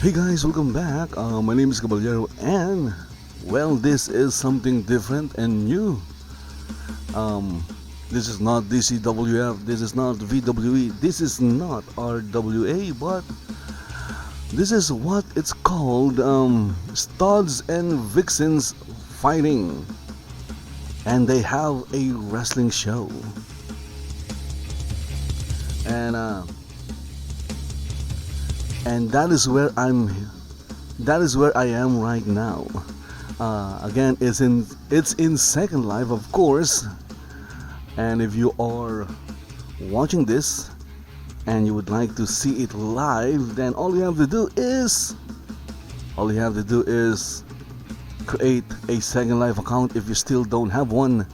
Hey guys, welcome back. My name is Caballero, and well, this is something different and new. Um, this is not DCWF, this is not VWE, this is not RWA, but this is what it's called Studs and Vixxens Fighting. And they have a wrestling show. And uh, and that is where I am right now. Again, it's in Second Life, of course. And if you are watching this and you would like to see it live, then all you have to do is create a Second Life account if you still don't have one,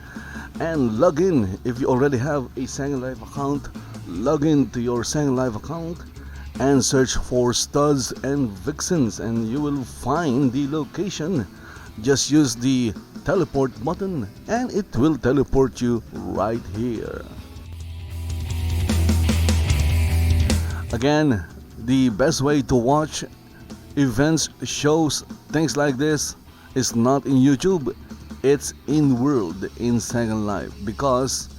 and log in. If you already have a Second Life account, log in to your Second Life account and search for Studs and Vixxens, and you will find the location. Just use the teleport button and it will teleport you right here. Again, the best way to watch events, shows, things like this is not in YouTube, it's in Wyld, in Second Life, because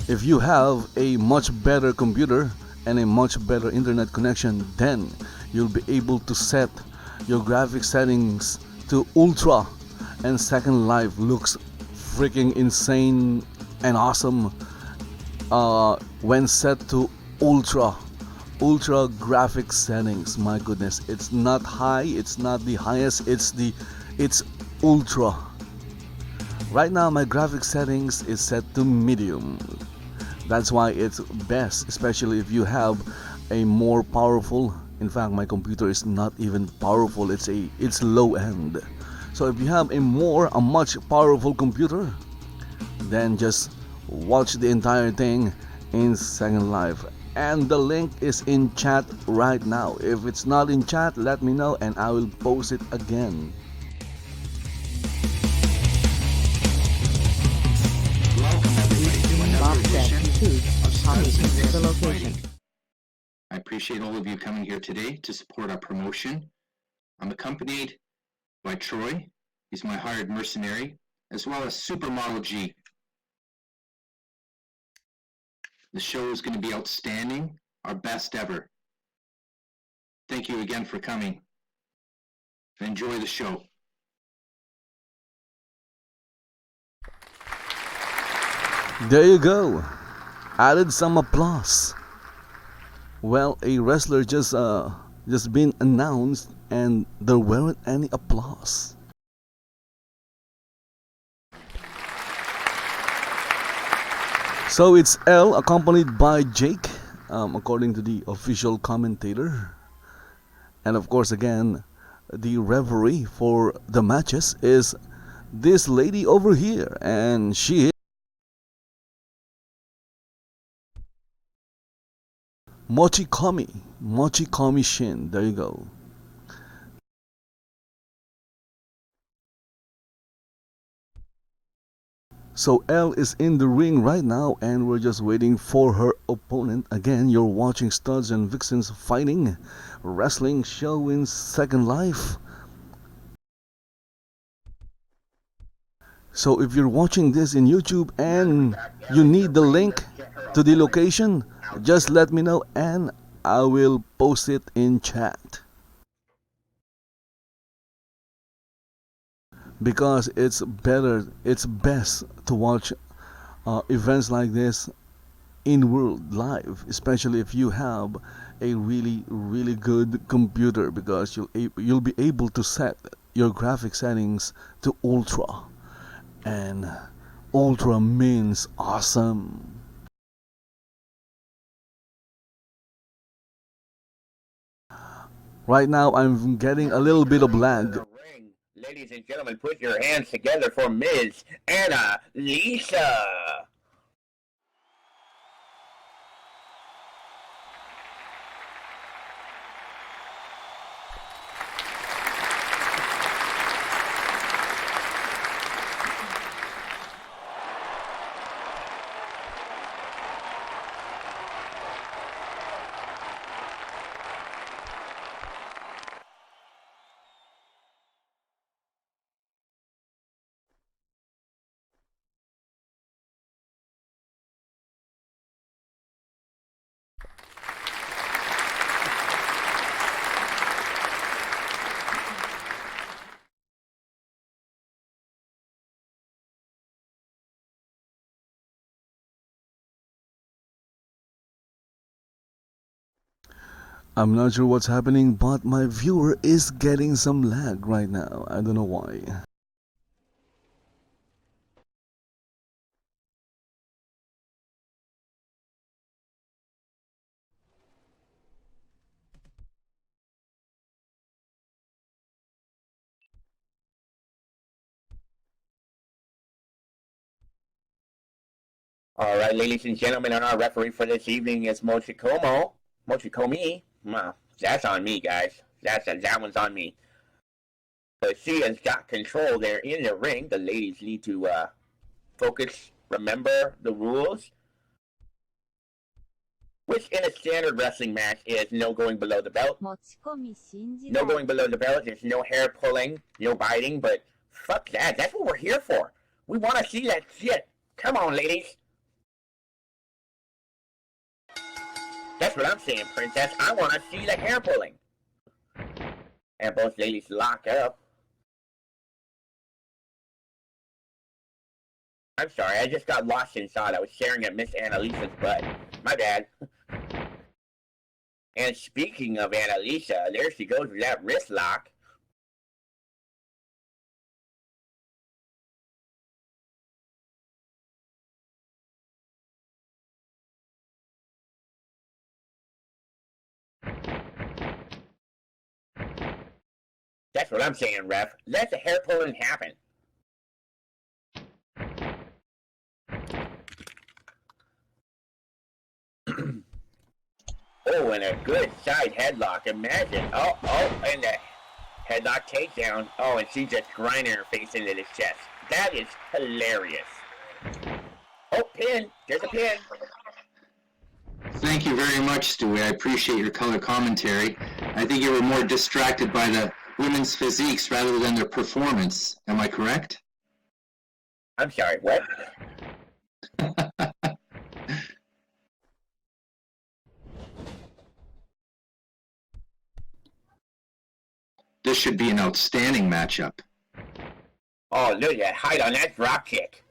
if you have a much better computer and a much better internet connection, then you'll be able to set your graphic settings to ultra, and Second Life looks freaking insane and awesome when set to ultra graphic settings. My goodness, it's not high, it's not the highest, it's ultra. Right now my graphic settings is set to medium. That's why it's best, especially if you have a more powerful. In fact, my computer is not even powerful. It's low end. So if you have a much powerful computer, then just watch the entire thing in Second Life. And the link is in chat right now. If it's not in chat, let me know and I will post it again. Welcome everybody to another edition of Studs and Vixxens Fighting. I appreciate all of you coming here today to support our promotion. I'm accompanied by Troy, he's my hired mercenary, as well as Supermodel G. The show is going to be outstanding, our best ever. Thank you again for coming. Enjoy the show. There you go. Added some applause. Well, a wrestler just been announced and there weren't any applause. So it's Elle accompanied by Jake, according to the official commentator. And of course, again, the referee for the matches is this lady over here, and she is Mochikami Shin. There you go. So Elle is in the ring right now and we're just waiting for her opponent. Again, you're watching Studs and Vixxens Fighting wrestling show in Second Life. So if you're watching this in YouTube and you need the link to the location, just let me know and I will post it in chat. Because it's best to watch events like this in Wyld live, especially if you have a really good computer, because you'll be able to set your graphic settings to ultra, and ultra means awesome. Right now I'm getting a little bit of lag. Ladies and gentlemen, put your hands together for MsAnnaLisa. I'm not sure what's happening, but my viewer is getting some lag right now. I don't know why. All right, ladies and gentlemen, and our referee for this evening is Mochikomi. Wow, that's on me, guys. That one's on me. So she has got control there in the ring. The ladies need to focus, remember the rules, which in a standard wrestling match is no going below the belt. No going below the belt. There's no hair pulling, no biting, but fuck that. That's what we're here for. We want to see that shit. Come on, ladies. That's what I'm saying, princess. I want to see the hair pulling. And both ladies lock up. I'm sorry, I just got lost in thought. I was staring at MsAnnaLisa's butt. My bad. And speaking of Annalisa, there she goes with that wrist lock. That's what I'm saying, ref. Let the hair pulling happen. Oh, and a good side headlock. Imagine. Oh, and the headlock takedown. Oh, and she just grinding her face into the chest. That is hilarious. Oh, pin. There's a pin. Thank you very much, Stewie. I appreciate your color commentary. I think you were more distracted by the women's physiques rather than their performance. Am I correct? I'm sorry, what? This should be an outstanding matchup. Oh, look at that height on that drop kick.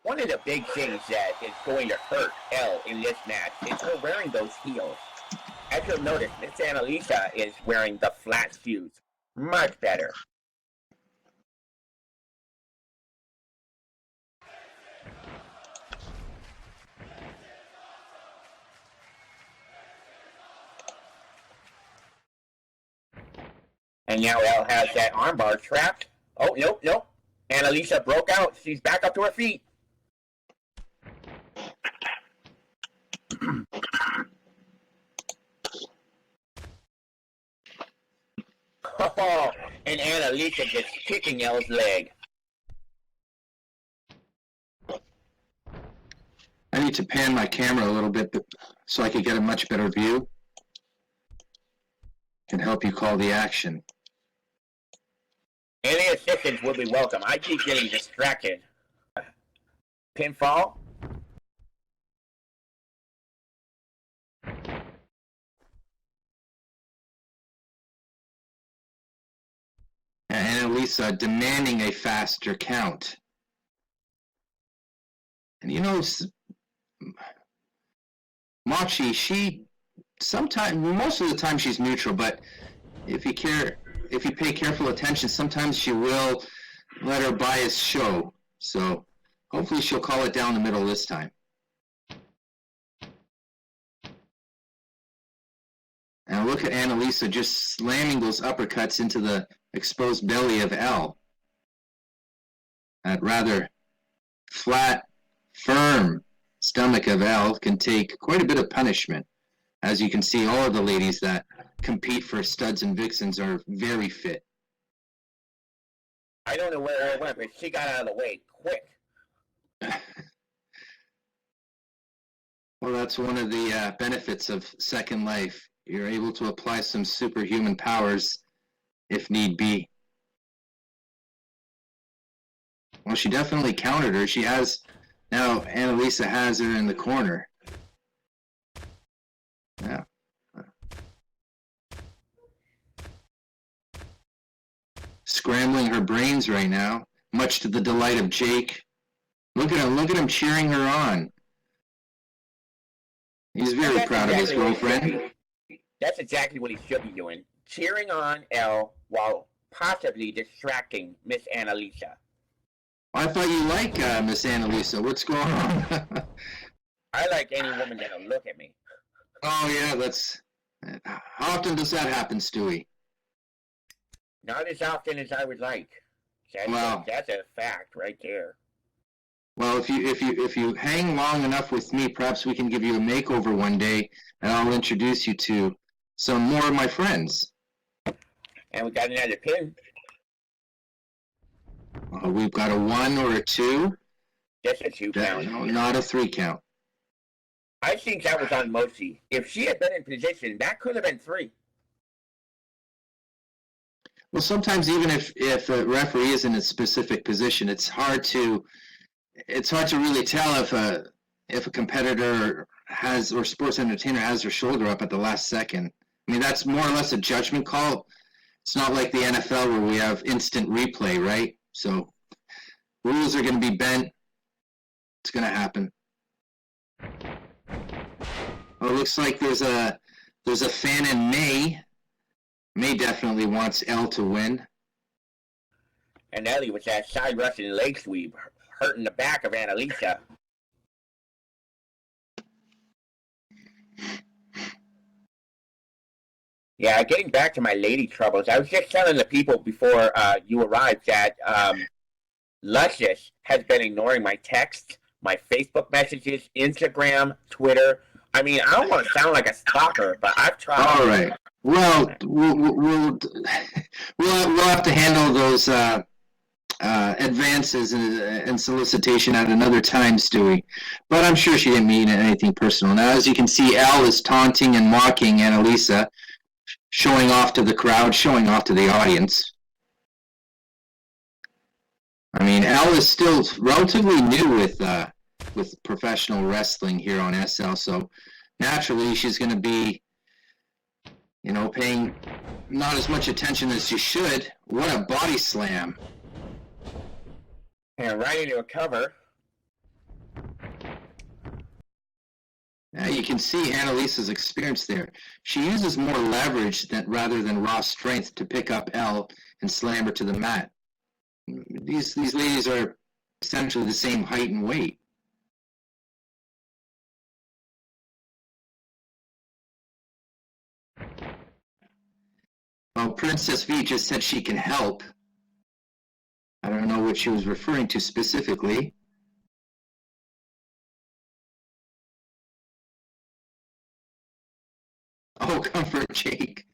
One of the big things that is going to hurt Elle in this match is her wearing those heels. As you'll notice, MsAnnaLisa is wearing the flat shoes. Much better. And now Elle has that armbar trapped. Oh, nope. Annalisa broke out. She's back up to her feet. Oh, and Annalisa just kicking Elle's leg. I need to pan my camera a little bit so I can get a much better view. Can help you call the action. Any assistance will be welcome. I keep getting distracted. Pinfall. Annalisa demanding a faster count. And you know, Machi, most of the time she's neutral, but if you pay careful attention, sometimes she will let her bias show. So hopefully she'll call it down the middle this time. And look at Annalisa just slamming those uppercuts into the exposed belly of Elle. That rather flat, firm stomach of Elle can take quite a bit of punishment. As you can see, all of the ladies that compete for studs and vixens are very fit. I don't know where I went, but she got out of the way quick. Well, that's one of the benefits of Second Life. You're able to apply some superhuman powers if need be. Well, she definitely countered her. Now Annalisa has her in the corner. Yeah. Scrambling her brains right now, much to the delight of Jake. Look at him cheering her on. He's very proud of his girlfriend. That's exactly what he should be doing. Cheering on Elle while possibly distracting MsAnnaLisa. I thought you like MsAnnaLisa. What's going on? I like any woman that'll look at me. Oh, yeah, that's... How often does that happen, Stewie? Not as often as I would like. That's a fact right there. Well, if you hang long enough with me, perhaps we can give you a makeover one day, and I'll introduce you to some more of my friends. And we got another pin. We've got a 1 or a 2. Just a 2 count. No, not a 3 count. I think that was on Mosi. If she had been in position, that could have been 3. Well, sometimes even if a referee is in a specific position, it's hard to really tell if a competitor has or sports entertainer has their shoulder up at the last second. I mean, that's more or less a judgment call. It's not like the NFL where we have instant replay, right? So rules are going to be bent. It's going to happen. Oh, it looks like there's a fan in May. May definitely wants Elle to win. And Elle with that side Russian leg sweep, hurting the back of Annalisa. Yeah, getting back to my lady troubles, I was just telling the people before you arrived that Loquacious has been ignoring my texts, my Facebook messages, Instagram, Twitter. I mean, I don't want to sound like a stalker, but I've tried. All right. Well, we'll have to handle those advances and solicitation at another time, Stewie. But I'm sure she didn't mean anything personal. Now, as you can see, Elle is taunting and mocking Annalisa, showing off to the crowd, showing off to the audience. I mean, Elle is still relatively new with professional wrestling here on SL, so naturally she's going to be, paying not as much attention as she should. What a body slam. And right into a cover. Now you can see Annalisa's experience there. She uses more leverage rather than raw strength to pick up Elle and slam her to the mat. These ladies are essentially the same height and weight. Well, Princess V just said she can help. I don't know what she was referring to specifically. Oh, comfort Jake.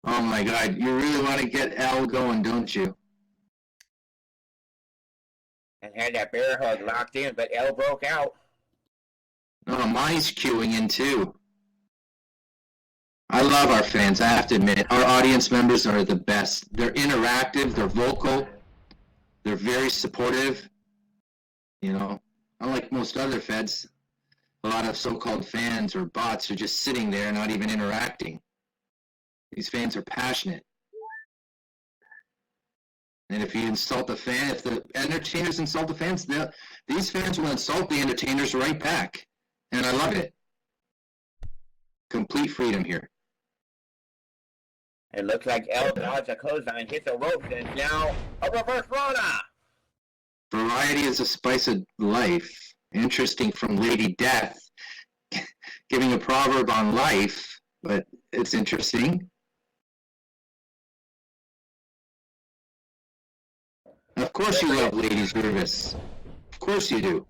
Oh my God, you really want to get Elle going, don't you? And had that bear hug locked in, but Elle broke out. Oh, mine's queuing in too. I love our fans, I have to admit it. Our audience members are the best. They're interactive, they're vocal, they're very supportive. Unlike most other feds, a lot of so-called fans or bots are just sitting there not even interacting. These fans are passionate. And if you insult the fan, if the entertainers insult the fans, these fans will insult the entertainers right back. And I love it. Complete freedom here. It looks like Elle dodged a clothesline, hits the ropes, and now a reverse Rona. Variety is a spice of life. Interesting from Lady Death, giving a proverb on life, but it's interesting. Of course you love Lady Service. Of course you do.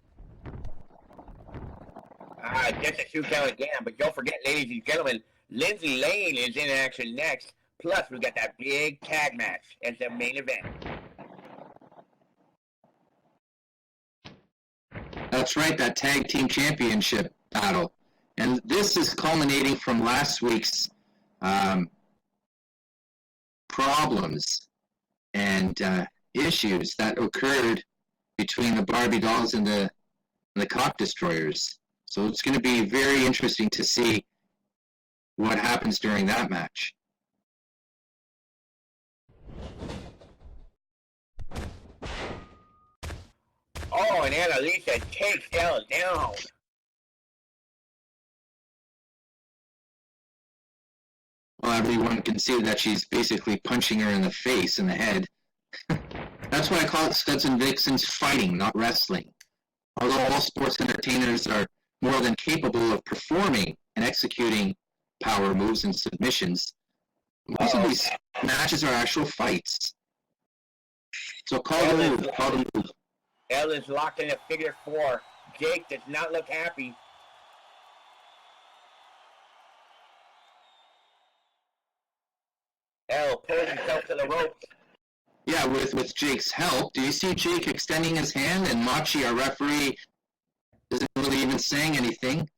Just a 2 count again, but don't forget, ladies and gentlemen, Lindsay Lane is in action next. Plus, we got that big tag match as the main event. That's right, that tag team championship battle. And this is culminating from last week's problems and issues that occurred between the Barbie dolls and the cock destroyers. So it's going to be very interesting to see what happens during that match. Oh, Oh, and Annalisa takes Elle down. Well, everyone can see that she's basically punching her in the face, in the head. That's why I call it Studs and Vixxens fighting, not wrestling. Although all sports entertainers are more than capable of performing and executing power moves and submissions, most of these matches are actual fights. So call the move, call the move. Elle is locked in a figure four. Jake does not look happy. Elle pulls himself to the ropes. Yeah, with Jake's help. Do you see Jake extending his hand? And Machi, our referee, isn't really even saying anything.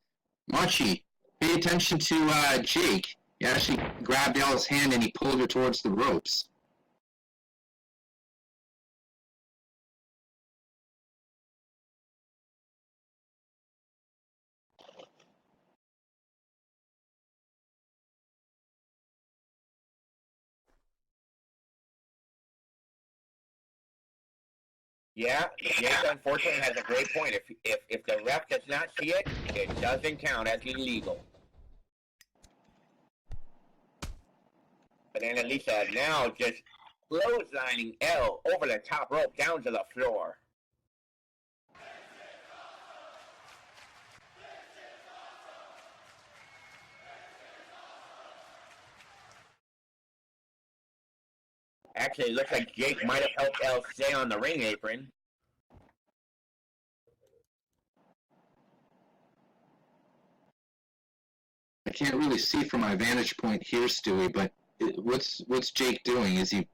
Machi, pay attention to Jake. He actually grabbed Elle's hand and he pulled her towards the ropes. Yeah, Jake unfortunately has a great point. If the ref does not see it, it doesn't count as illegal. But Annalisa now just clotheslining Elle over the top rope down to the floor. Actually, it looks like Jake might have helped Elle stay on the ring apron. I can't really see from my vantage point here, Stewie, but what's Jake doing? Is he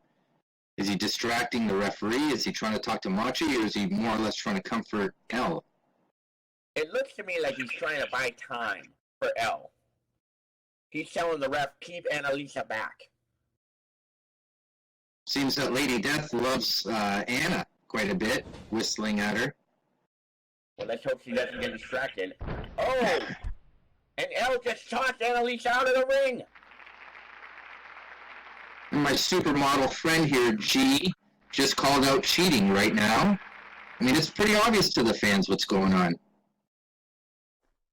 distracting the referee? Is he trying to talk to Machi, or is he more or less trying to comfort Elle? It looks to me like he's trying to buy time for Elle. He's telling the ref, keep Annalisa back. Seems that Lady Death loves Anna quite a bit, whistling at her. Well, let's hope she doesn't get distracted. Oh! And Elle just tossed Annalisa out of the ring! And my supermodel friend here, G, just called out cheating right now. I mean, it's pretty obvious to the fans what's going on.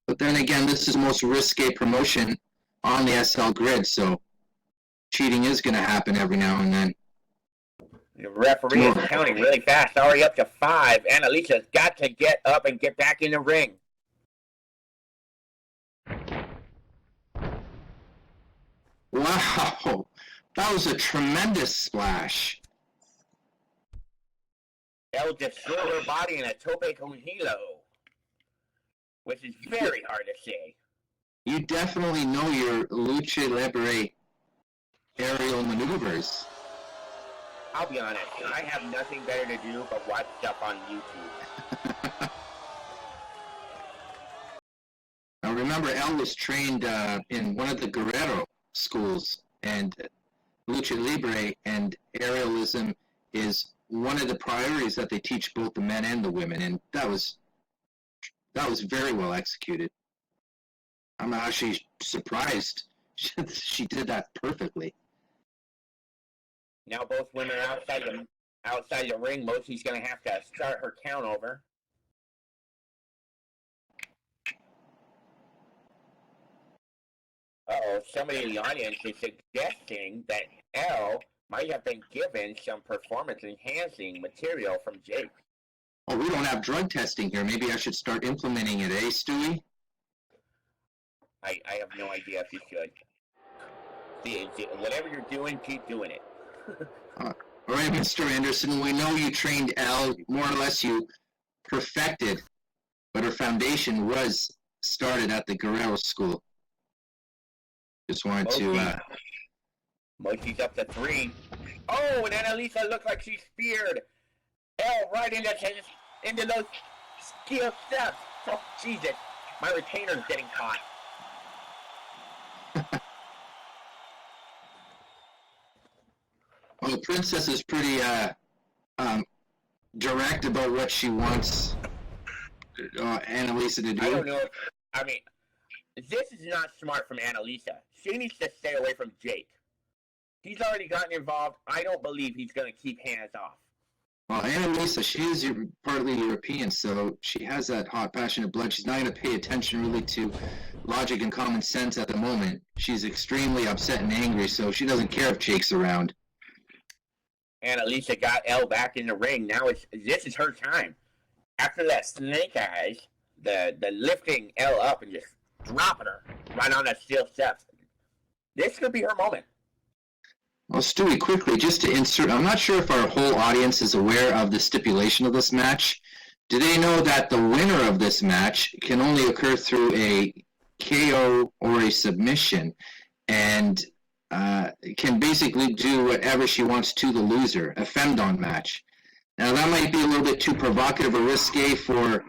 But then again, this is the most risque promotion on the SL grid, so cheating is going to happen every now and then. The referee is counting really fast, already up to 5. Annalisa's got to get up and get back in the ring. Wow, that was a tremendous splash. Elle just threw her body in a tope con hilo, which is very hard to say. You definitely know your lucha libre aerial maneuvers. I'll be honest, I have nothing better to do but watch stuff on YouTube. Now remember, Elle was trained in one of the Guerrero schools, and lucha libre and aerialism is one of the priorities that they teach both the men and the women, and that was very well executed. I'm actually surprised she did that perfectly. Now both women are outside the ring. Mosie's going to have to start her count over. Uh-oh, somebody in the audience is suggesting that Elle might have been given some performance-enhancing material from Jake. Oh, we don't have drug testing here. Maybe I should start implementing it, eh, Stewie? I have no idea if you should. Whatever you're doing, keep doing it. All right, Mr. Anderson, we know you trained Elle, more or less you perfected, but her foundation was started at the Guerrero School. Just wanted to... Mochi's up to 3. Oh, and Annalisa looks like she's speared. Elle right into those steel steps. Oh, Jesus. My retainer's getting caught. Well, the princess is pretty direct about what she wants Annalisa to do. I don't know. This is not smart from Annalisa. She needs to stay away from Jake. He's already gotten involved. I don't believe he's going to keep hands off. Well, Annalisa, she is partly European, so she has that hot, passionate blood. She's not going to pay attention really to logic and common sense at the moment. She's extremely upset and angry, so she doesn't care if Jake's around. Annalisa got Elle back in the ring. Now this is her time. After that snake eyes, the lifting Elle up and just dropping her right on that steel steps. This could be her moment. Well, Stewie, quickly, just to insert, I'm not sure if our whole audience is aware of the stipulation of this match. Do they know that the winner of this match can only occur through a KO or a submission, and can basically do whatever she wants to the loser, a femdom match? Now, that might be a little bit too provocative or risque for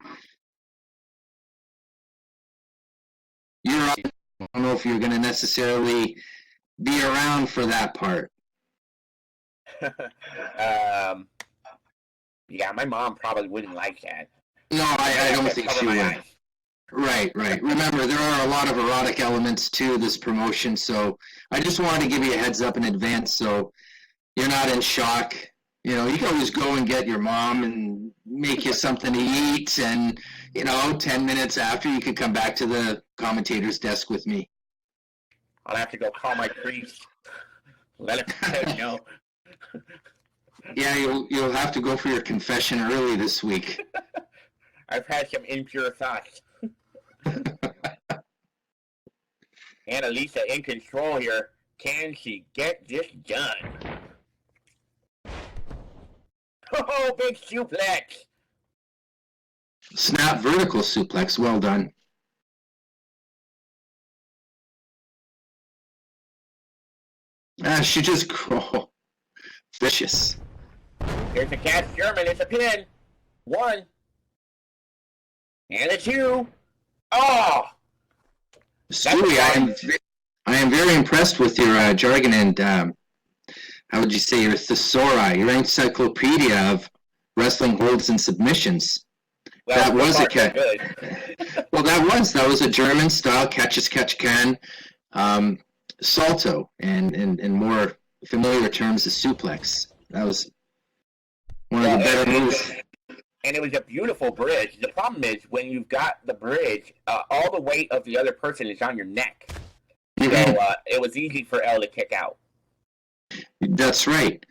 your audience. I don't know if you're going to necessarily be around for that part. Yeah, my mom probably wouldn't like that. No, I don't think she would. Eyes. Right. Remember, there are a lot of erotic elements to this promotion, so I just wanted to give you a heads up in advance so you're not in shock. You know, you can always go and get your mom and make you something to eat, and, 10 minutes after, you could come back to the commentator's desk with me. I'll have to go call my priest. Let him know. Yeah, you'll have to go for your confession early this week. I've had some impure thoughts. Annalisa in control here. Can she get this done? Oh, big suplex! Snap vertical suplex. Well done. She just vicious. Here's the catch German. It's a pin. 1. And a 2. Oh! Stewie, I am very impressed with your jargon and how would you say your thesaurus, your encyclopedia of wrestling holds and submissions. Well, that was a catch. Well, that was a German style catch as catch can, salto, and in more familiar terms, a suplex. That was one of the better moves. And it was a beautiful bridge. The problem is when you've got the bridge, all the weight of the other person is on your neck. So it was easy for Elle to kick out. That's right.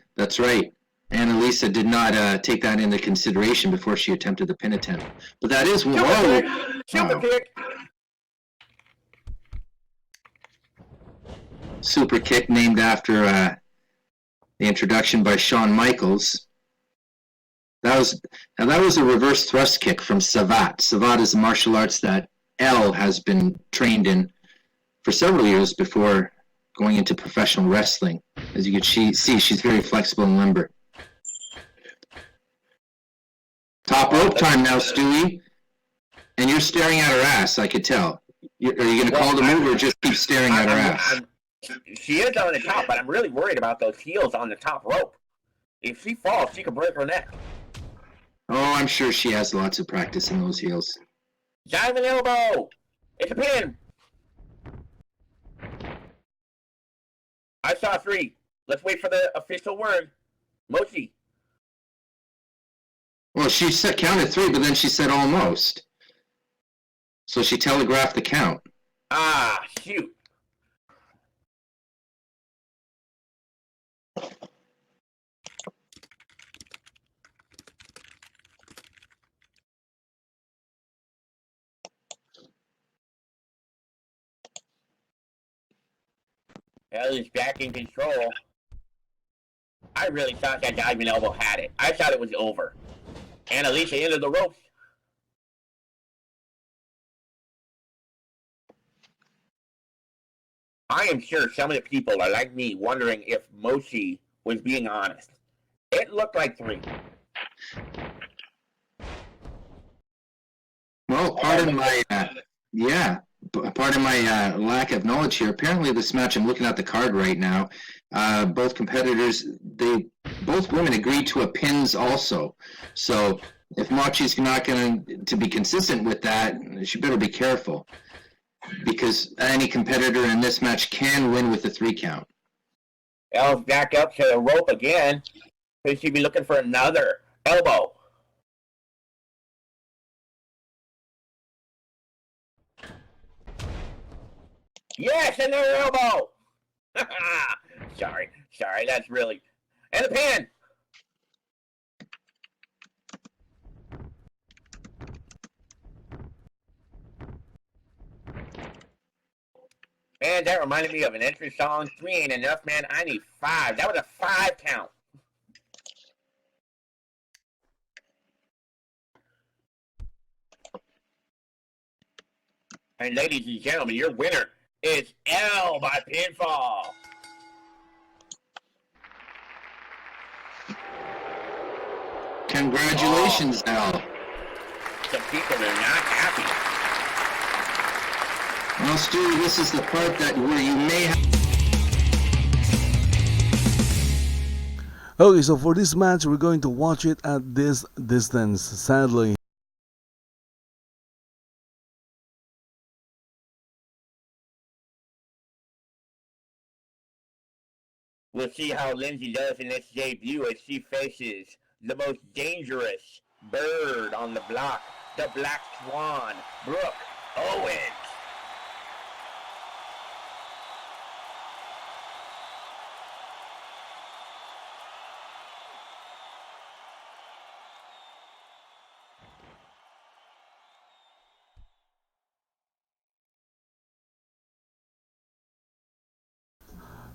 Annalisa did not take that into consideration before she attempted the pin attempt. But that is Super kick. Super kick named after the introduction by Shawn Michaels. That was a reverse thrust kick from Savat. Savat is a martial arts that Elle has been trained in for several years before going into professional wrestling. As you can see, she's very flexible and limber. Top rope time now, Stewie. And you're staring at her ass, I could tell. Are you going to call the move or just keep staring at her ass? She is on the top, but I'm really worried about those heels on the top rope. If she falls, she could break her neck. Oh, I'm sure she has lots of practice in those heels. Diamond elbow! It's a pin! I saw 3. Let's wait for the official word. Mochi. Well, she counted 3, but then she said almost. So she telegraphed the count. Ah, shoot. Elle is back in control. I really thought that diving elbow had it. I thought it was over. Annalisa into the ropes. I am sure some of the people are like me wondering if Mochi was being honest. It looked like 3. Well, pardon my lack of knowledge here. Apparently, this match, I'm looking at the card right now. Both competitors, both women agreed to a pins also. So if Mochi's not going to be consistent with that, she better be careful, because any competitor in this match can win with a 3 count. Elle's back up to the rope again. Could she be looking for another Elbow. Yes, another elbow. Sorry, that's really. And the pin. And that reminded me of an entrance song. 3 ain't enough, man. I need 5. That was a 5 count. And ladies and gentlemen, your winner is Elle by pinfall. Congratulations, Elle. Some people are not happy. Well, Stu, this is the part where you may have. Okay, so for this match, we're going to watch it at this distance, sadly. We'll see how Lindsay does in this debut as she faces the most dangerous bird on the block, the Black Swan, Brooke, Owens.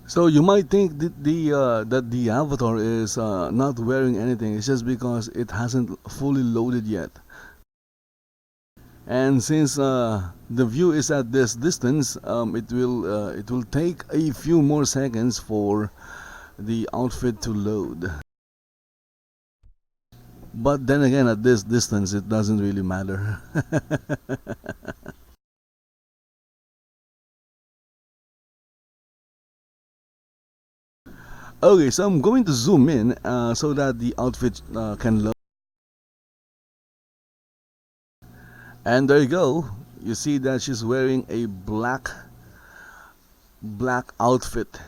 So you might think that the avatar is not wearing anything. It's just because it hasn't fully loaded yet. And since the view is at this distance, it will take a few more seconds for the outfit to load. But then again, at this distance, it doesn't really matter. Okay, so I'm going to zoom in so that the outfit can load. And there you go. You see that she's wearing a black outfit.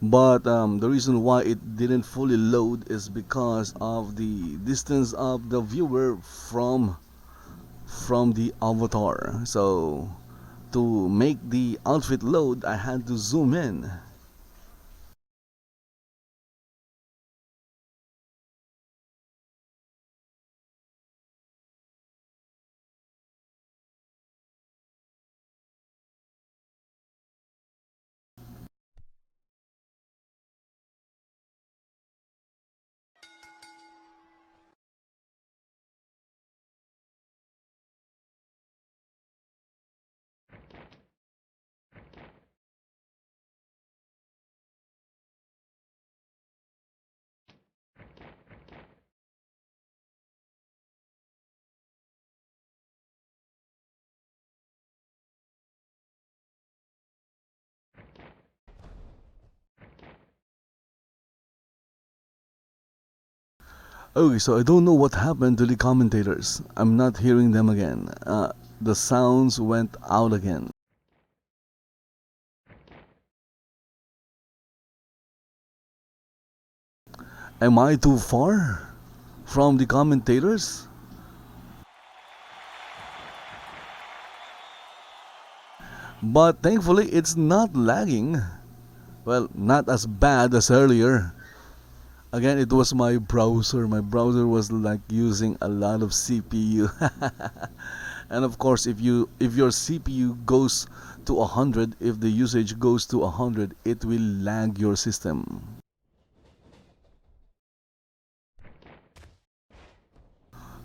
But the reason why it didn't fully load is because of the distance of the viewer from the avatar. So to make the outfit load, I had to zoom in. Okay, so I don't know what happened to the commentators. I'm not hearing them again. The sounds went out again. Am I too far from the commentators? But thankfully, it's not lagging. Well, not as bad as earlier. Again, it was my browser. My browser was like using a lot of CPU. And of course, if your CPU goes to 100, if the usage goes to 100, it will lag your system.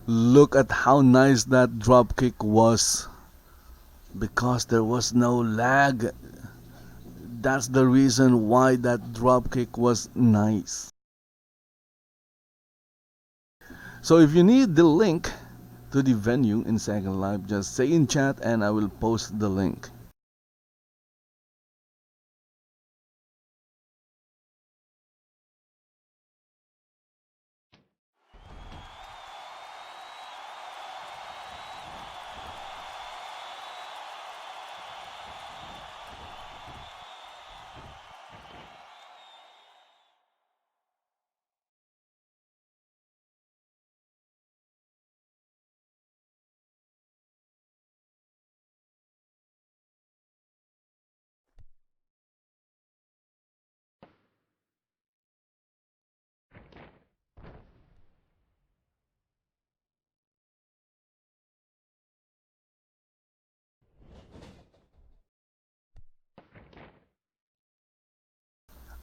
Look at how nice that drop kick was. Because there was no lag. That's the reason why that drop kick was nice. So if you need the link to the venue in Second Life, just say in chat and I will post the link.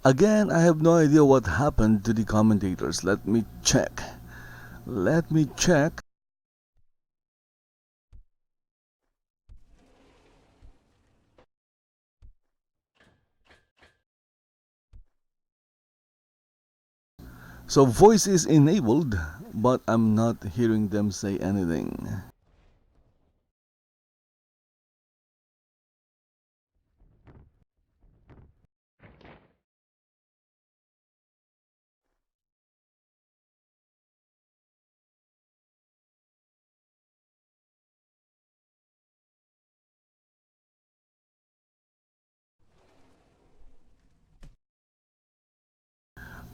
Again, I have no idea what happened to the commentators. Let me check. Let me check. So voice is enabled, but I'm not hearing them say anything.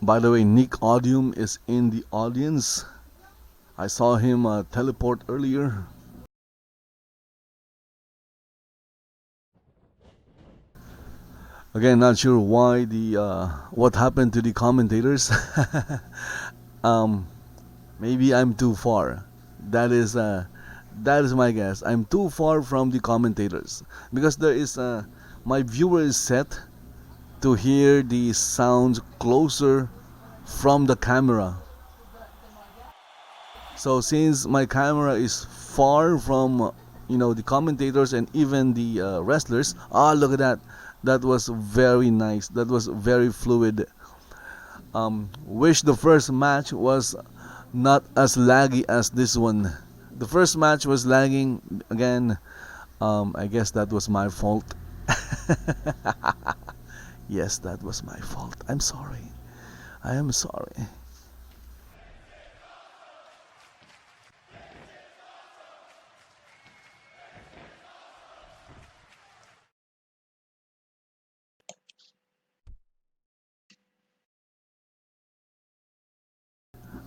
By the way, Nick Audium is in the audience. I saw him teleport earlier. Again, not sure why what happened to the commentators. um, maybe I'm too far. That is my guess. I'm too far from the commentators because there is my viewer is set to hear the sounds closer from the camera. So since my camera is far from the commentators and even the wrestlers, look at that. That was very nice. That was very fluid. Wish the first match was not as laggy as this one. The first match was lagging again. I guess that was my fault. Yes, that was my fault. I'm sorry. I am sorry.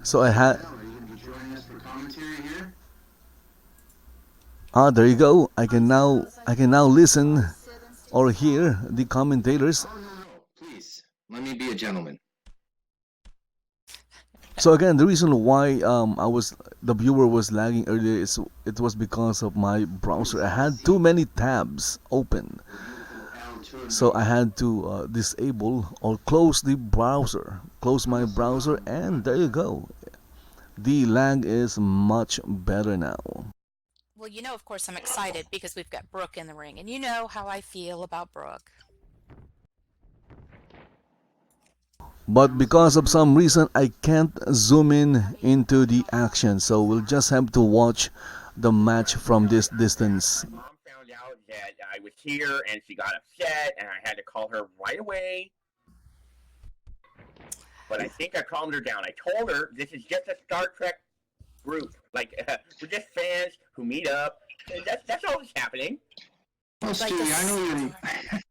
So I had. There you go. I can now listen or hear the commentators. Oh, no, please, let me be a gentleman. So again, the reason why the viewer was lagging earlier is it was because of my browser. I had too many tabs open, so I had to disable or close my browser, and there you go. The lag is much better now. Well, of course, I'm excited because we've got Brooke in the ring, and you know how I feel about Brooke. But because of some reason, I can't zoom in into the action, so we'll just have to watch the match from this distance. My mom found out that I was here and she got upset, and I had to call her right away. But I think I calmed her down. I told her this is just a Star Trek group. Like, we're just fans who meet up. And that's all that's happening. Well, Like Stewie, a I know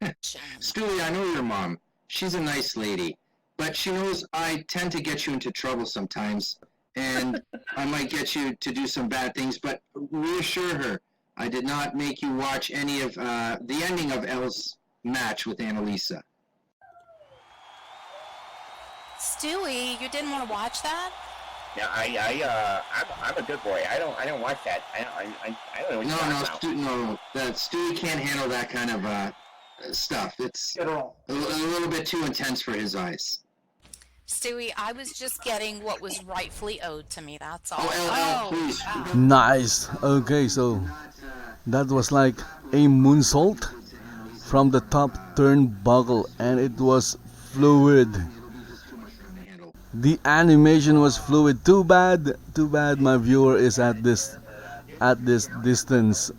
your Stewie, I know your mom. She's a nice lady, but she knows I tend to get you into trouble sometimes, and I might get you to do some bad things. But reassure her, I did not make you watch any of the ending of Elle's match with Annalisa. Stewie, you didn't want to watch that? Yeah, I'm a good boy. I don't watch that. I don't know what you're talking about. No, that Stewie can't handle that kind of stuff. It's a little bit too intense for his eyes. Stewie, I was just getting what was rightfully owed to me, that's all. Elle, please. Nice. Okay, so that was like a moonsault from the top turnbuckle, and it was fluid. The animation was fluid. Too bad my viewer is at this distance.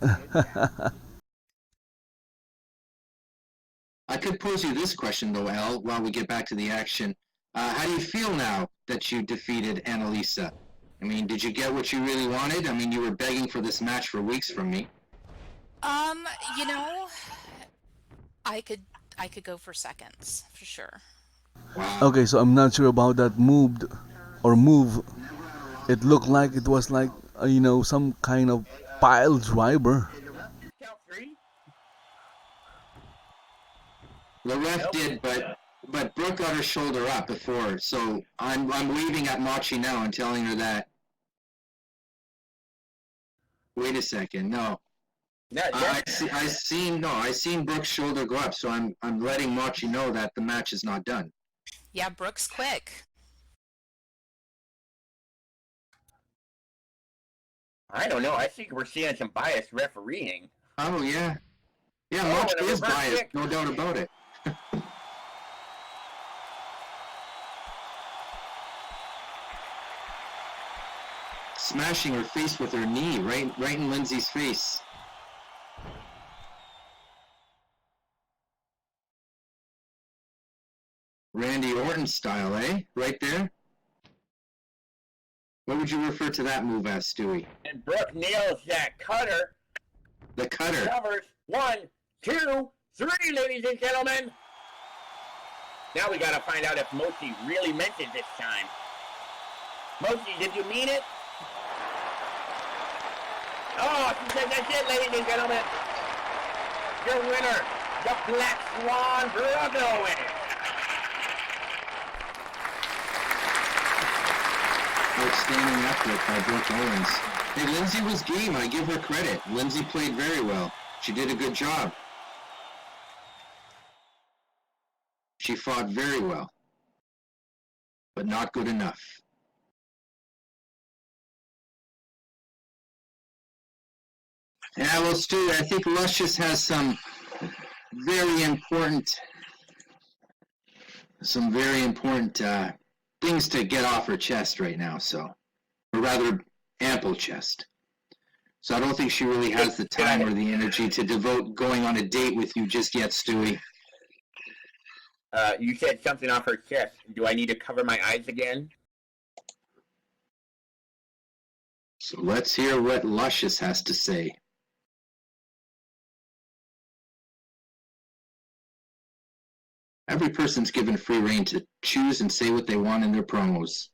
I could pose you this question though, Elle, while we get back to the action. How do you feel now that you defeated Annalisa? I mean, did you get what you really wanted? I mean, you were begging for this match for weeks from me. You know, I could go for seconds, for sure. Wow. Okay, so I'm not sure about that move. It looked like it was like some kind of pile driver. Count three? The ref did, but Brooke got her shoulder up before, so I'm waving at Machi now and telling her that. Wait a second, no. Yeah, I seen Brooke's shoulder go up, so I'm letting Machi know that the match is not done. Yeah, Brooke's quick. I don't know. I think we're seeing some biased refereeing. Oh, yeah. Yeah, Oh, Mochi and a is reverse biased, kick. no doubt about it. Smashing her face with her knee, right in Lindsay's face. Randy Orton style, eh? Right there? What would you refer to that move as, Stewie? And Brooke nails that cutter. The cutter. Covers. 1, 2, 3, ladies and gentlemen. Now we gotta find out if Mochi really meant it this time. Mochi, did you mean it? Oh, she said that's it, ladies and gentlemen. Your winner, the Black Swan, Brooke Owens. Outstanding effort by Brooke Owens. Hey, Lindsay was game. I give her credit. Lindsay played very well. She did a good job. She fought very well, but not good enough. Yeah, well, Stu, I think Luscious has some very important things to get off her chest right now, or rather, ample chest. So I don't think she really has the time or the energy to devote going on a date with you just yet, Stewie. You said something off her chest. Do I need to cover my eyes again? So let's hear what Luscious has to say. Every person's given free rein to choose and say what they want in their promos.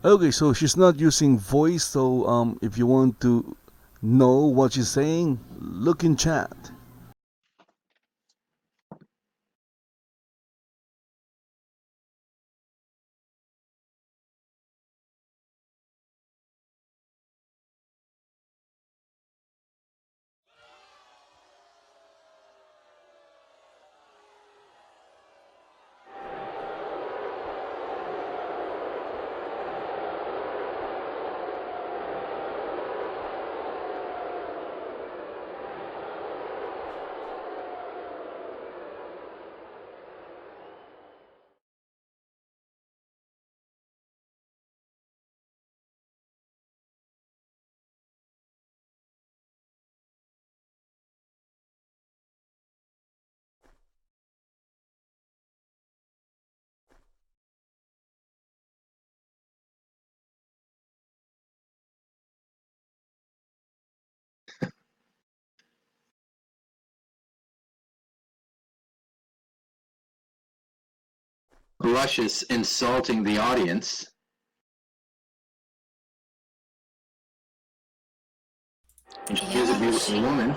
Okay, so she's not using voice, so if you want to know what she's saying, look in chat. Luscious insulting the audience. And she is a beautiful woman.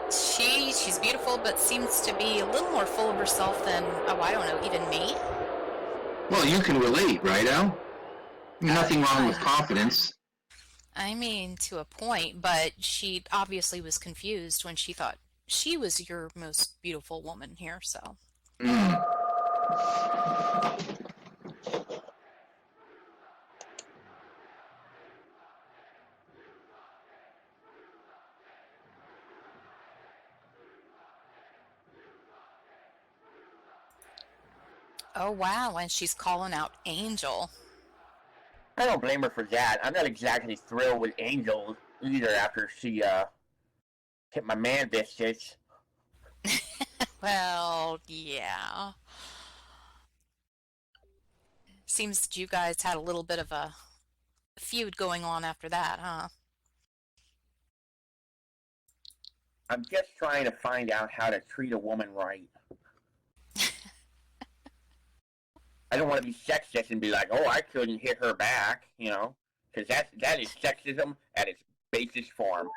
She's beautiful, but seems to be a little more full of herself than, I don't know, even me. Well, you can relate, right, Al? Nothing wrong with confidence. I mean, to a point, but she obviously was confused when she thought she was your most beautiful woman here, so. Oh, wow, and she's calling out Angel. I don't blame her for that. I'm not exactly thrilled with Angel either after she hit my man Vixxens. Well, yeah. Seems that you guys had a little bit of a feud going on after that, huh? I'm just trying to find out how to treat a woman right. I don't want to be sexist and be like, oh, I couldn't hit her back, because that is sexism at its basest form.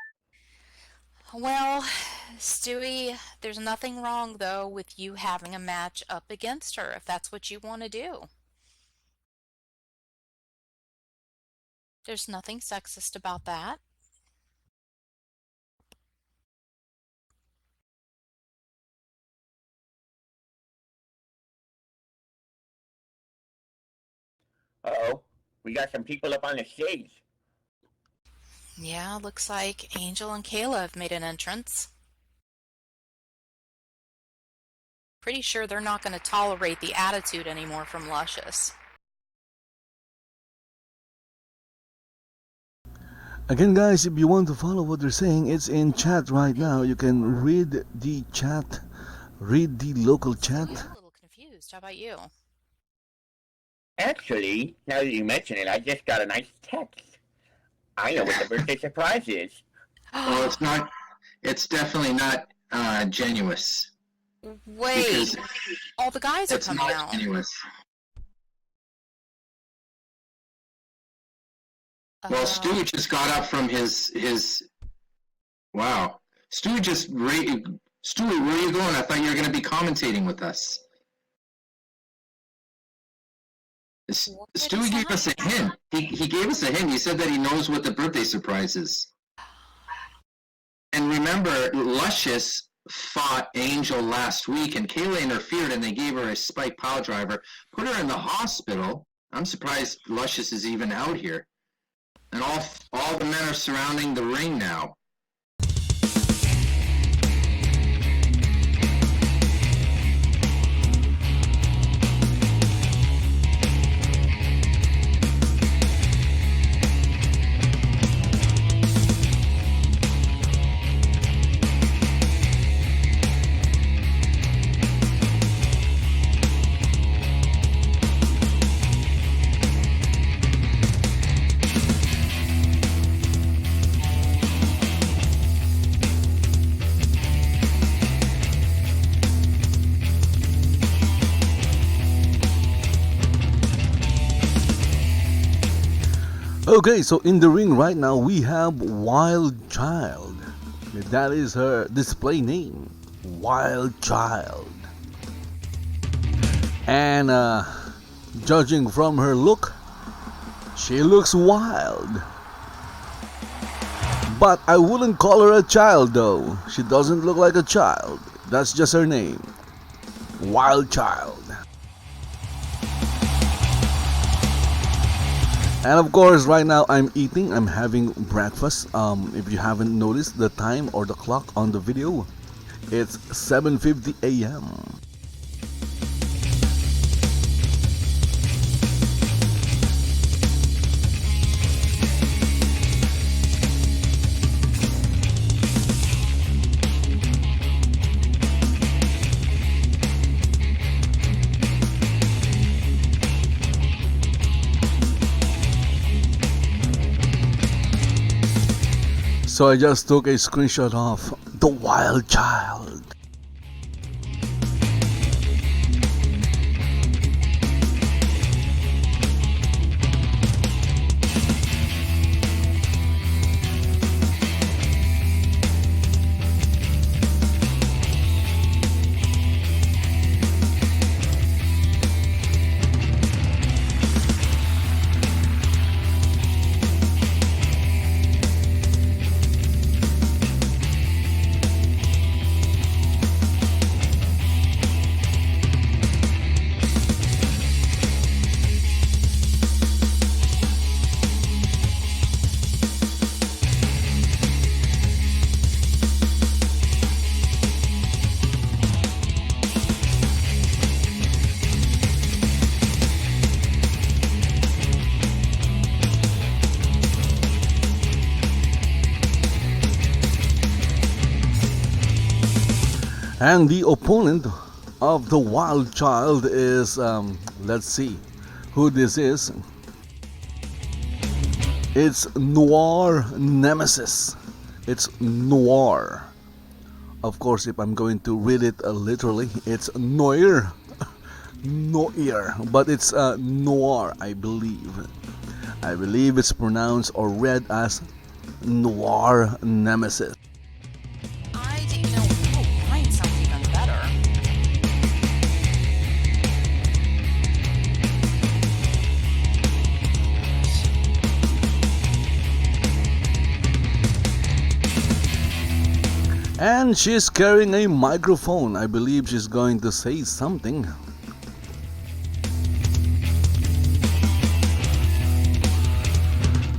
Well, Stewie, there's nothing wrong, though, with you having a match up against her, if that's what you want to do. There's nothing sexist about that. Uh-oh, we got some people up on the stage. Yeah, looks like Angel and Kayla have made an entrance. Pretty sure they're not going to tolerate the attitude anymore from Luscious. Again, guys, if you want to follow what they're saying, it's in chat right now. You can read the chat, read the local chat. I'm a little confused. How about you? Actually, now that you mention it, I just got a nice text. I know what the birthday surprise is. Well, it's not. It's definitely not genuous. Wait, Because all the guys are it's coming not out. genuous. Well, Stu just got up from his. Wow, Stu just. Stu, where are you going? I thought you were going to be commentating with us. What did Stu he gave us a hint. He gave us a hint. He said that he knows what the birthday surprise is. And remember, Luscious fought Angel last week, and Kayla interfered, and they gave her a spike pile driver, put her in the hospital. I'm surprised Luscious is even out here. And all the men are surrounding the ring now. Okay, so in the ring right now we have Chyld. That is her display name, Chyld. And judging from her look, she looks wild. But I wouldn't call her a child though. She doesn't look like a child. That's just her name, Chyld. And of course, right now I'm eating, I'm having breakfast. If you haven't noticed the time or the clock on the video, it's 7:50 a.m. So I just took a screenshot of the Chyld. And the opponent of the Chyld is, let's see who this is. It's Noir Nemesis. It's Noir. Of course, if I'm going to read it literally, it's Noir Noir, but it's Noir, I believe. I believe it's pronounced or read as Noir Nemesis. I didn't know. Oh, mine sounds even better. And she's carrying a microphone. I believe she's going to say something.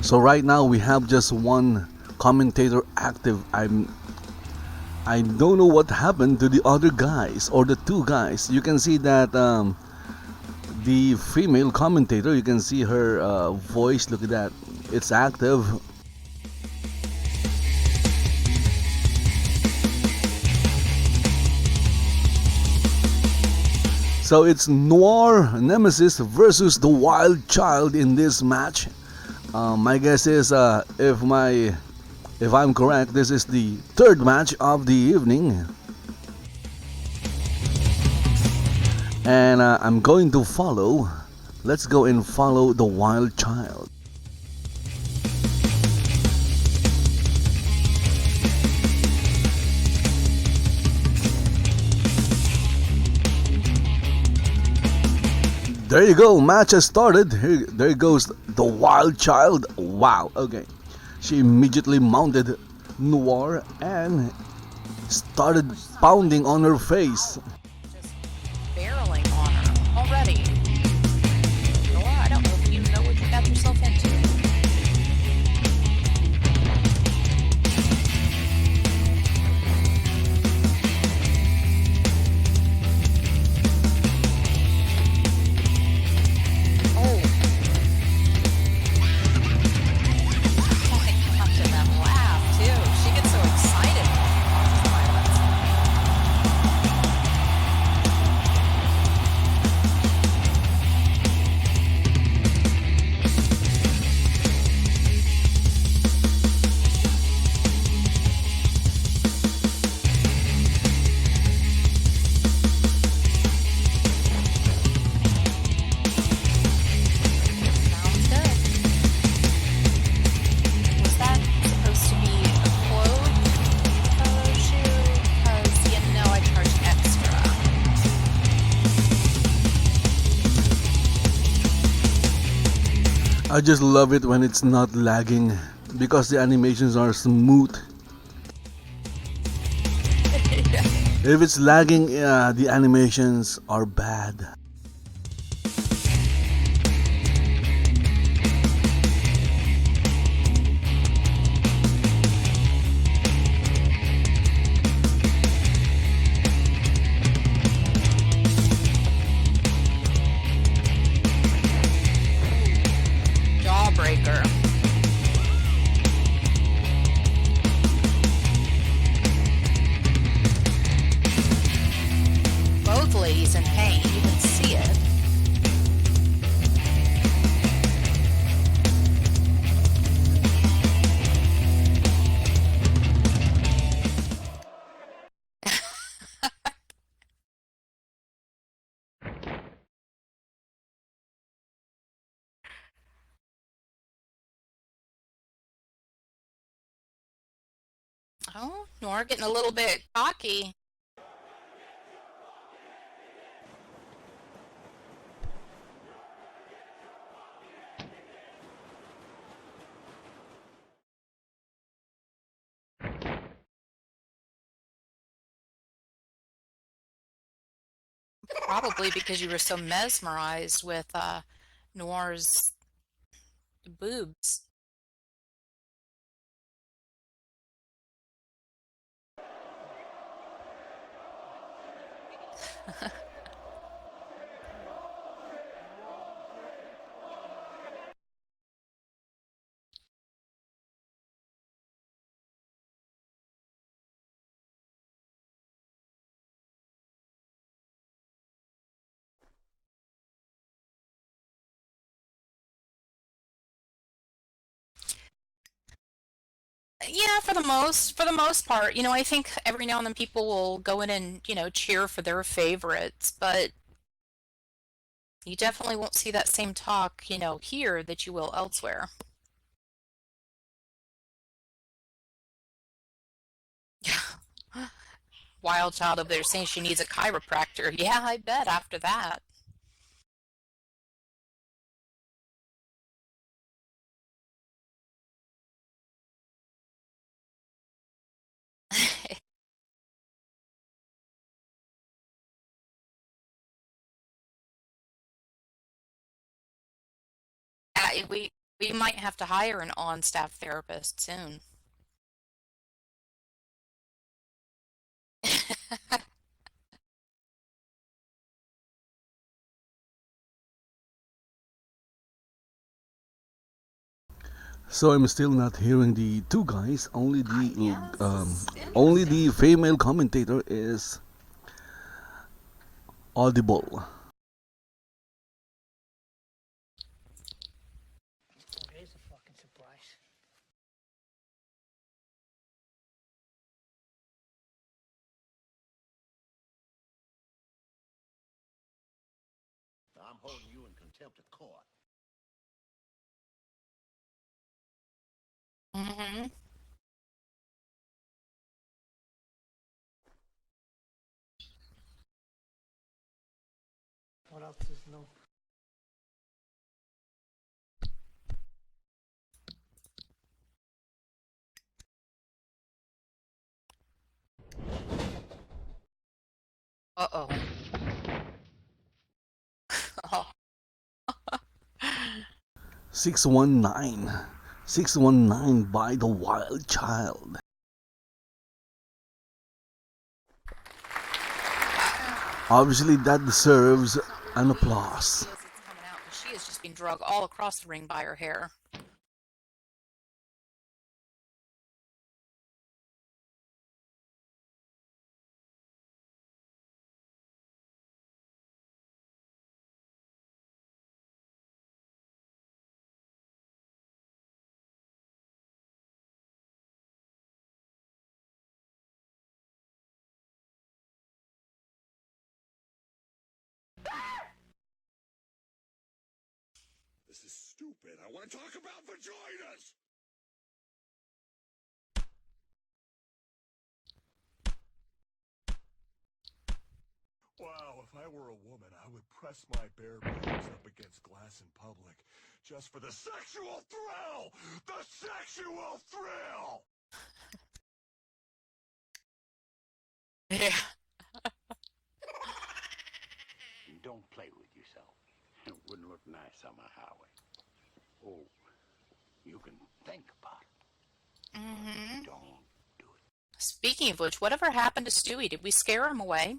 So right now we have just one commentator active. I don't know what happened to the other guys or the two guys. You can see that the female commentator, you can see her voice. Look at that, it's active. So it's Noir Nemesis versus the Wyld Chyld in this match. My guess is if I'm correct, this is the third match of the evening. And I'm going to follow. Let's go and follow the Wyld Chyld. There you go, match has started. There goes the Wyld Chyld. Wow, okay. She immediately mounted Noir and started pounding on her face. Just barreling on her already. Noir, I don't know if you know what you got yourself into. I just love it when it's not lagging because the animations are smooth. If it's lagging, the animations are bad. Both ladies in pain, you can see it. Oh, Noir getting a little bit cocky. Probably because you were so mesmerized with Noir's boobs. Yeah, for the most part, I think every now and then people will go in and cheer for their favorites, but You definitely won't see that same talk, here that you will elsewhere. Wild child over there saying she needs a chiropractor. Yeah, I bet after that. We might have to hire an on-staff therapist soon. So I'm still not hearing the two guys. Only the female commentator is audible. It is a fucking surprise. I'm holding you in contempt of court. Hmm. What else is new? Uh-oh. Oh. 619. 619 by the Wyld Chyld. Obviously, that deserves an applause. Feels it's coming out, but she has just been drug all across the ring by her hair. This is stupid. I want to talk about vaginas! Wow, if I were a woman, I would press my bare boobs up against glass in public, just for the sexual thrill! The sexual thrill! Yeah. Don't play with yourself. It wouldn't look nice on my highway. Oh, you can think about it. Hmm. Don't do it. Speaking of which, whatever happened to Stewie? Did we scare him away?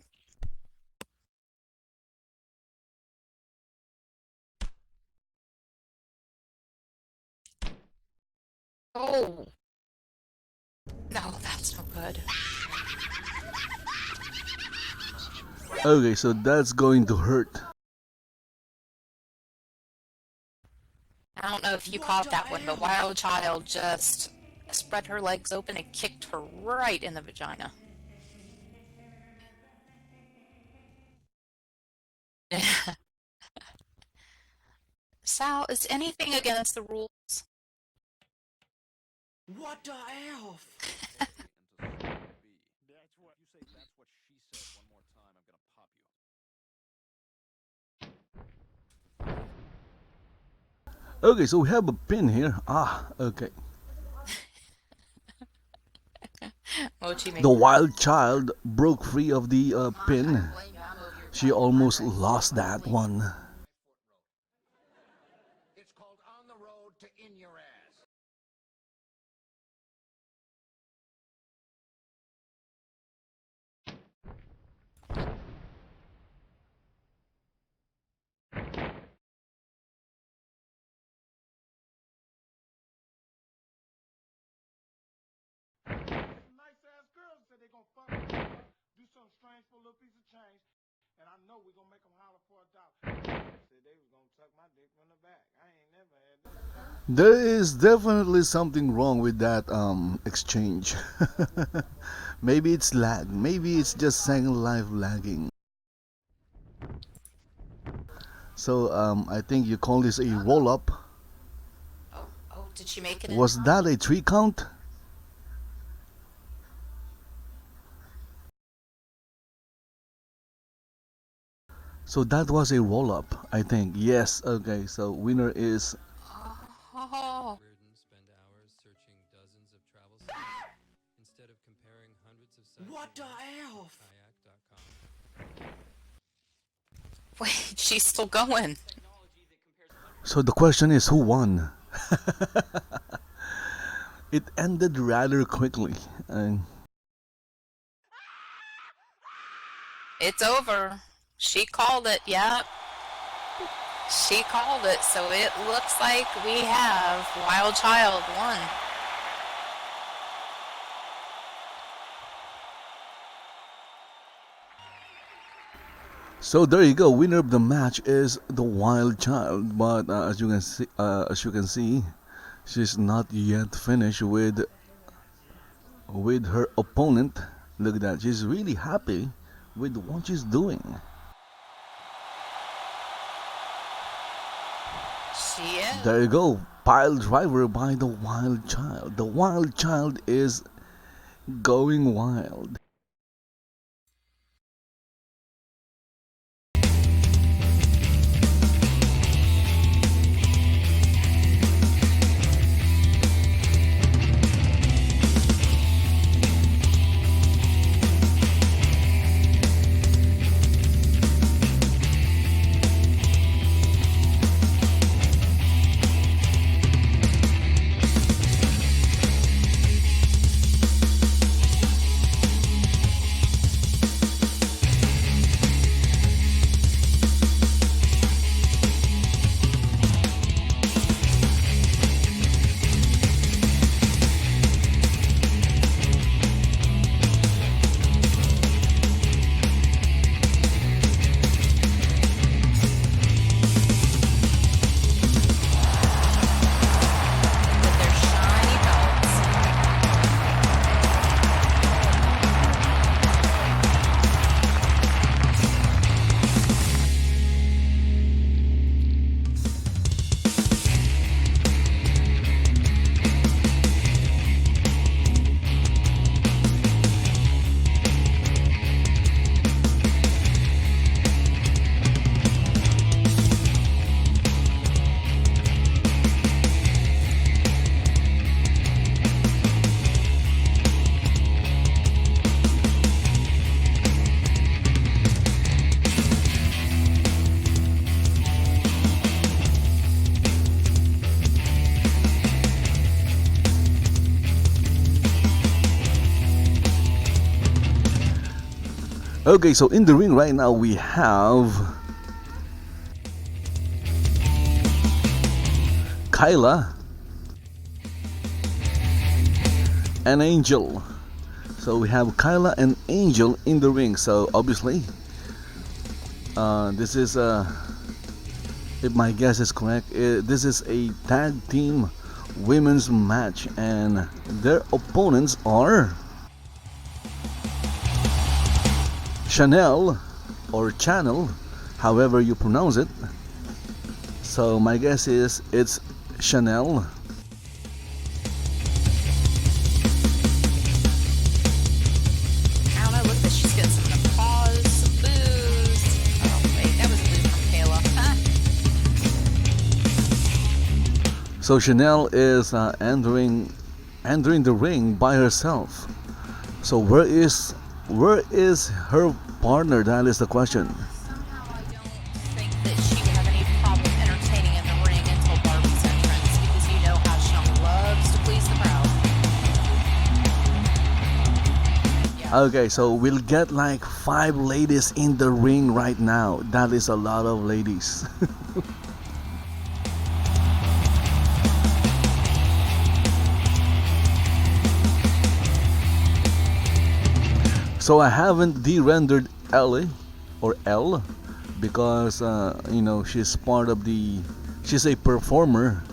Oh. No, that's no good. Okay, so that's going to hurt. I don't know if you caught that one, but Wild Child just spread her legs open and kicked her right in the vagina. Sal, is anything against the rules? What the hell? That's what you say. That's what she said. One more time, I'm gonna pop you. Okay, so we have a pin here. Okay. The Wyld Chyld broke free of the pin. She almost lost that one. It's called On the Road to In Your Ass. Nice ass girls said they gonna fuck with you, do something strange for a little piece of change, and I know we gonna make them holler for $1. Said they was gonna suck my dick from the back. I ain't never had this. There is definitely something wrong with that exchange. Maybe it's lag. Maybe it's just Second Life lagging. So I think you call this a roll up. Oh, did she make it in Was time? that a 3 count? So that was a roll up, I think. Yes. Okay. So winner is Oh, Spend hours searching dozens of travel sites instead of comparing hundreds of sites. What the hell? Kayak.com. wait, she's still going. So the question is who won? It ended rather quickly. It's over. She called it. Yeah, she called it. So it looks like we have Wyld Chyld won. So there you go. Winner of the match is the Wyld Chyld. But as you can see, she's not yet finished with her opponent. Look at that. She's really happy with what she's doing. She is. There you go. Pile driver by the Wyld Chyld. The Wyld Chyld is going wild. With their shiny belts. Okay, so in the ring right now we have Kayla and Angel. So we have Kayla and Angel in the ring. So obviously, this is if my guess is correct, this is a tag team women's match, and their opponents are Chanel or Channel, however you pronounce it. So my guess is it's Chanel. I don't know. Look at this. She's getting some applause, some boos. Oh, wait. That was a boo from Kayla. So Chanel is entering the ring by herself. So where is her partner? That is the question. Somehow I don't think that she would have any problem entertaining in the ring until Barbie's entrance, because you know how Chanel loves to please the crowd. Yeah. Okay, so we'll get like 5 ladies in the ring right now. That is a lot of ladies. So I haven't de-rendered Elle or Elle because she's part of she's a performer.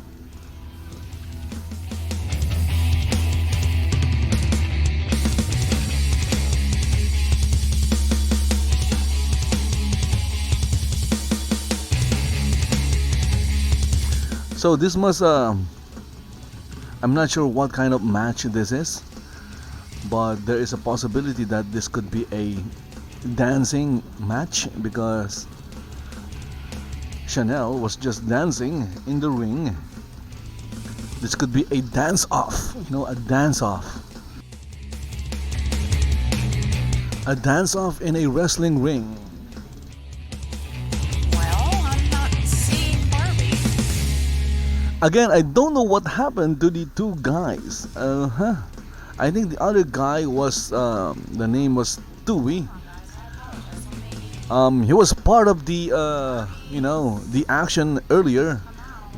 So this must I'm not sure what kind of match this is, but there is a possibility that this could be a dancing match because Chanel was just dancing in the ring. This could be a dance off, you know, a dance off. A dance off in a wrestling ring. Well, I'm not seeing Barbie. Again, I don't know what happened to the two guys. I think the other guy was, the name was Tui. He was part of the, you know, the action earlier,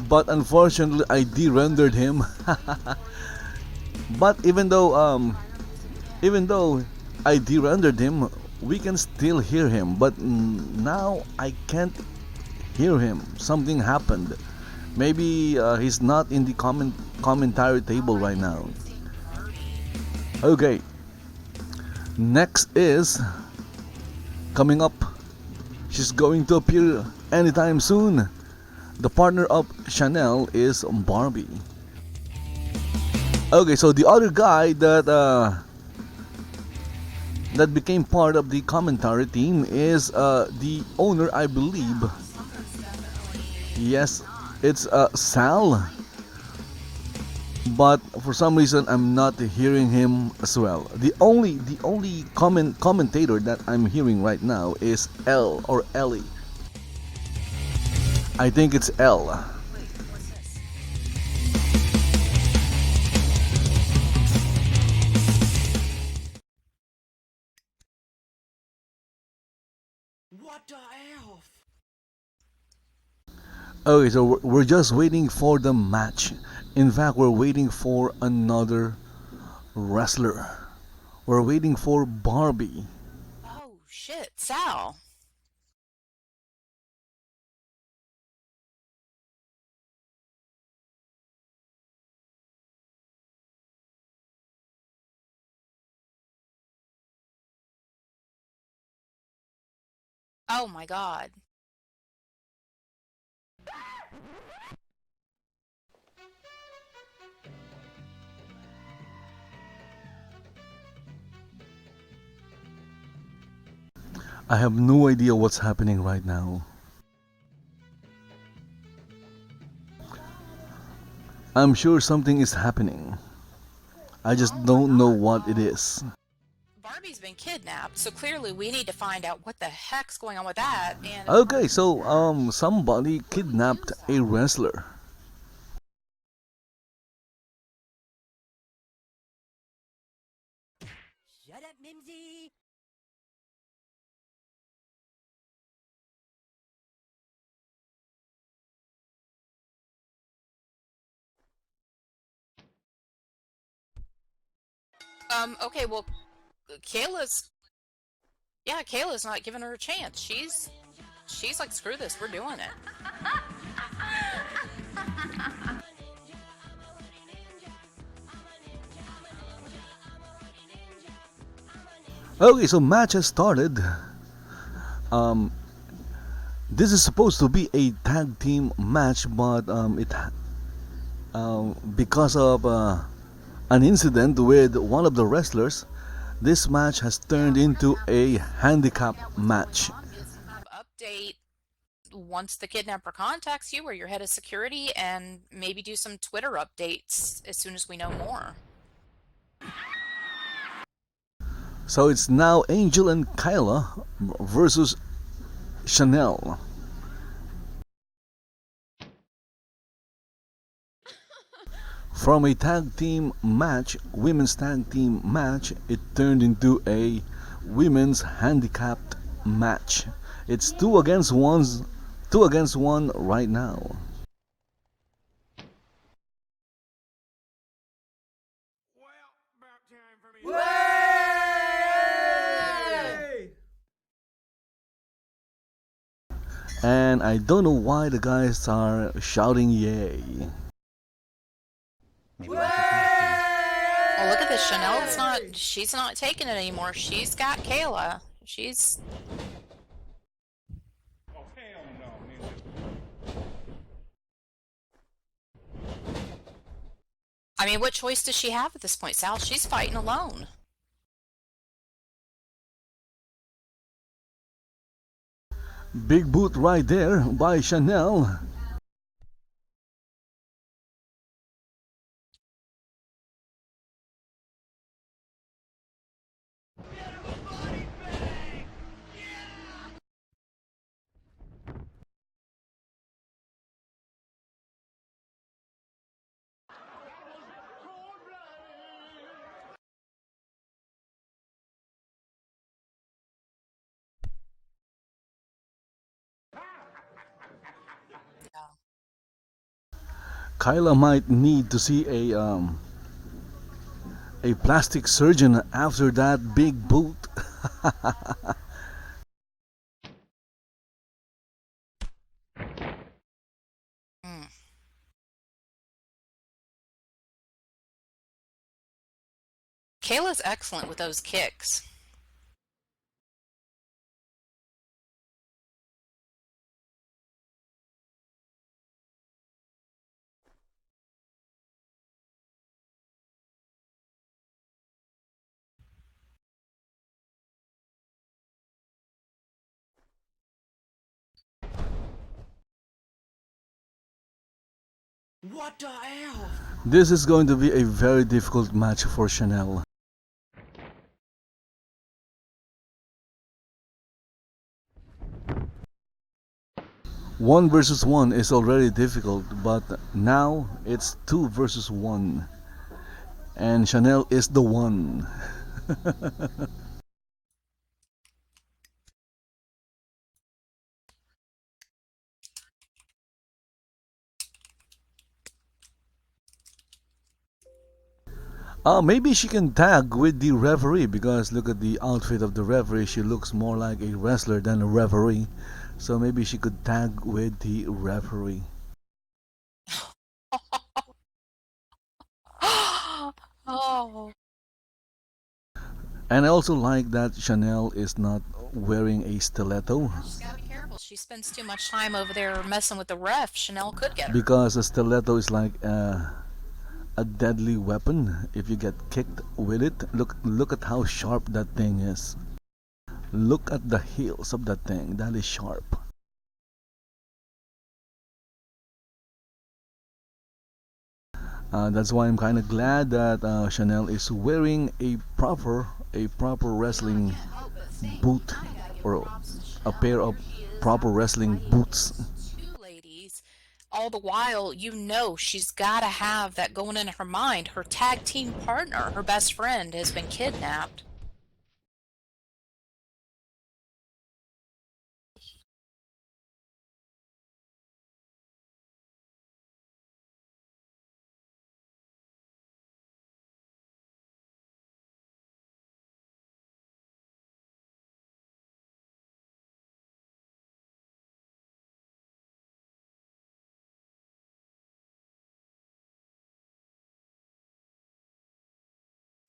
but unfortunately I de-rendered him. But even though I de-rendered him, we can still hear him. But now I can't hear him. Something happened. Maybe he's not in the commentary table right now. Okay. Next is coming up. She's going to appear anytime soon. The partner of Chanel is Barbie. Okay, so the other guy that became part of the commentary team is the owner, I believe. Yes, it's Sal. But for some reason I'm not hearing him as well. The only commentator that I'm hearing right now is Elle or Ellie. I think it's Elle. What the hell? Okay, so we're just waiting for the match. In fact, we're waiting for another wrestler. We're waiting for Barbie. Oh shit, Sal. Oh my god. I have no idea what's happening right now. I'm sure something is happening. I just don't know what it is. Barbie's been kidnapped, so clearly we need to find out what the heck's going on with that. And Okay, so somebody kidnapped a wrestler. Shut up, Mimsy! Okay, well, Kayla's not giving her a chance. She's like, screw this, we're doing it. Okay, so match has started. This is supposed to be a tag team match, but because of an incident with one of the wrestlers, this match has turned into a handicap match. Update once the kidnapper contacts you or your head of security, and maybe do some Twitter updates as soon as we know more. So it's now Angel and Kayla versus Chanel. From a tag team match, women's tag team match, it turned into a women's handicapped match. It's 2 against 1 right now. And I don't know why the guys are shouting yay. Oh, look at this. She's not taking it anymore. She's got Kayla. She's I mean, what choice does she have at this point, Sal? She's fighting alone. Big boot right there by Chanel. Kayla might need to see a plastic surgeon after that big boot. Mm. Kayla's excellent with those kicks. What the hell? This is going to be a very difficult match for Chanel. One versus one is already difficult, but now it's two versus one. And Chanel is the one. Maybe she can tag with the referee because look at the outfit of the referee. She looks more like a wrestler than a referee. So maybe she could tag with the referee. Oh. And I also like that Chanel is not wearing a stiletto She's gotta be careful. She spends too much time over there messing with the ref. Chanel could get her. because a stiletto is like a deadly weapon if you get kicked with it. Look at how sharp that thing is. Look at the heels of that thing. That is sharp. That's why I'm kind of glad that Chanel is wearing a proper wrestling boot or a pair of proper wrestling boots. Two ladies. All the while, you know she's gotta have that going in her mind. Her tag team partner, her best friend, has been kidnapped.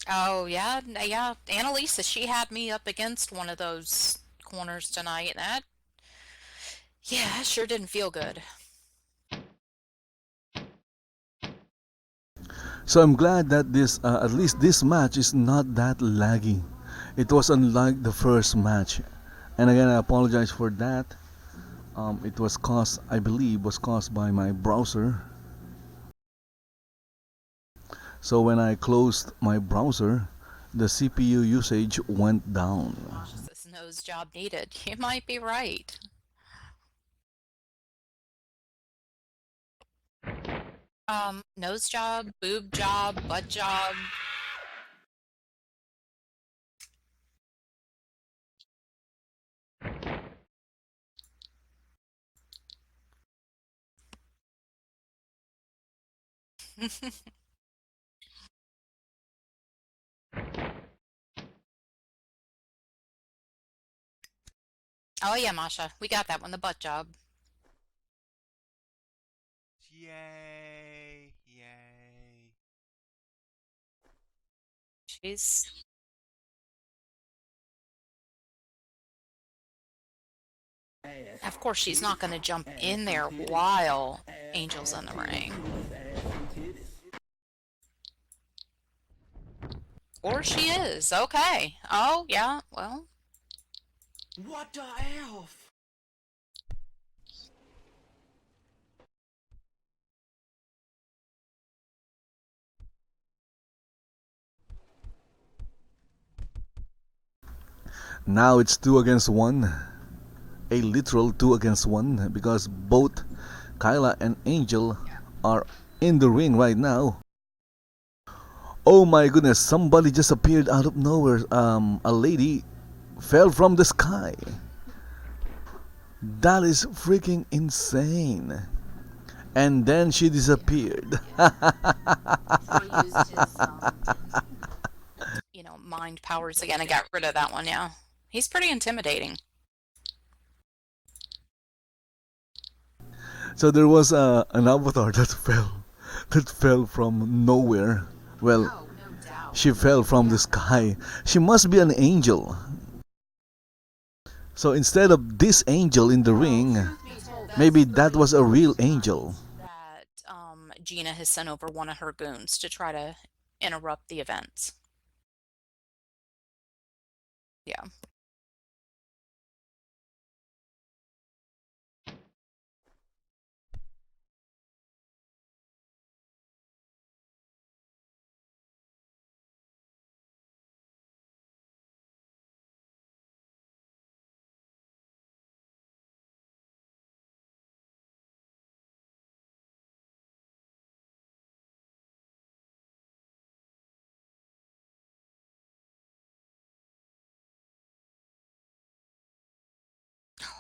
Oh yeah, yeah. Annalisa, she had me up against one of those corners tonight. That, yeah, sure didn't feel good. So I'm glad that this at least this match is not that laggy. It was unlike the first match. And again, I apologize for that. It was caused, I believe, was caused by my browser. So when I closed my browser, the CPU usage went down. This nose job needed. You might be right. Nose job, boob job, butt job. Oh yeah, Masha, we got that one, the butt job. Yay! Yay! She's Of course, she's not going to jump in there while Angel's in the ring. Or she is. Okay. Oh, yeah, well. What the elf? Now it's 2 against 1. A literal 2 against 1 because both Kayla and Angel are in the ring right now. Oh my goodness, somebody just appeared out of nowhere. A lady fell from the sky. That is freaking insane. And then she disappeared. Mind powers again and got rid of that one, yeah. He's pretty intimidating. So there was an avatar that fell from nowhere. Well, she fell from the sky. She must be an angel. So instead of this angel in the ring, maybe that was a real angel. That Gina has sent over one of her goons to try to interrupt the events. Yeah.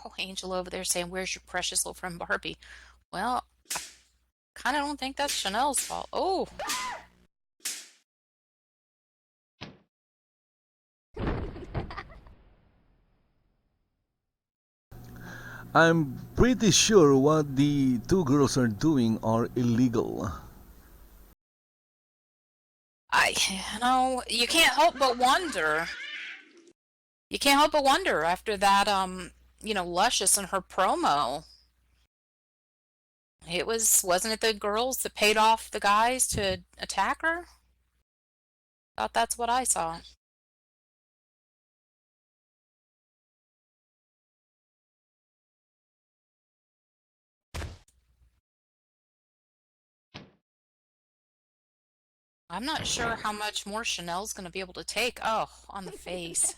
Oh, Angel over there saying, "Where's your precious little friend Barbie?" Well, I kind of don't think that's Chanel's fault. Oh. I'm pretty sure what the two girls are doing are illegal. You can't help but wonder. You can't help but wonder after that, Luscious and her promo. Wasn't it the girls that paid off the guys to attack her? Thought that's what I saw. I'm not sure how much more Chanel's gonna be able to take. Oh, on the face.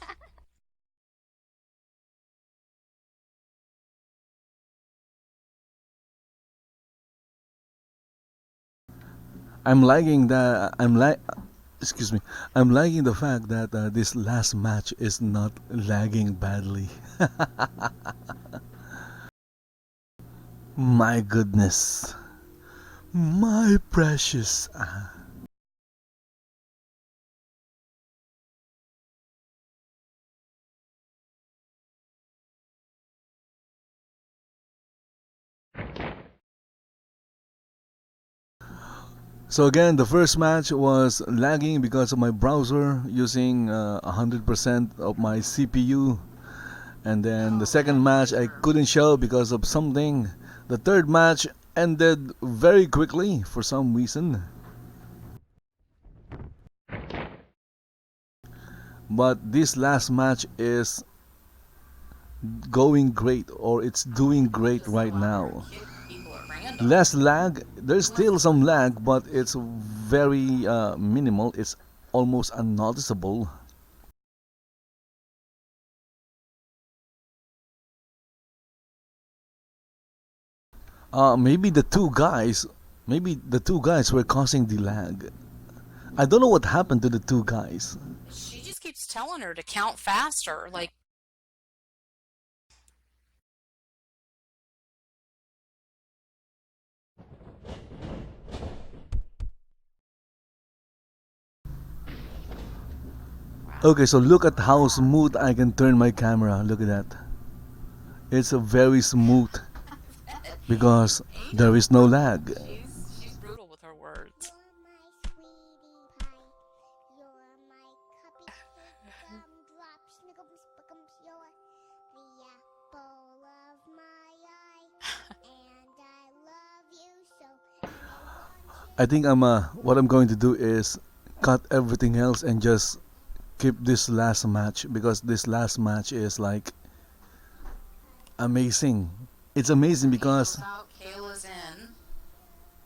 I'm liking the excuse me. I'm liking the fact that this last match is not lagging badly. My goodness. My precious. So again, the first match was lagging because of my browser using 100% of my CPU. And then the second match I couldn't show because of something. The third match ended very quickly for some reason. But this last match is going great, or it's doing great right now. Less lag, there's still some lag, but it's very minimal. It's almost unnoticeable. Maybe the two guys were causing the lag. I don't know what happened to the two guys. She just keeps telling her to count faster. Like, Okay, so look at how smooth I can turn my camera. Look at that. It's a very smooth because there is no lag. she's brutal with her words. I think what I'm going to do is cut everything else and just keep this last match, because this last match is like amazing. It's amazing because Angel's out, Kayla's in.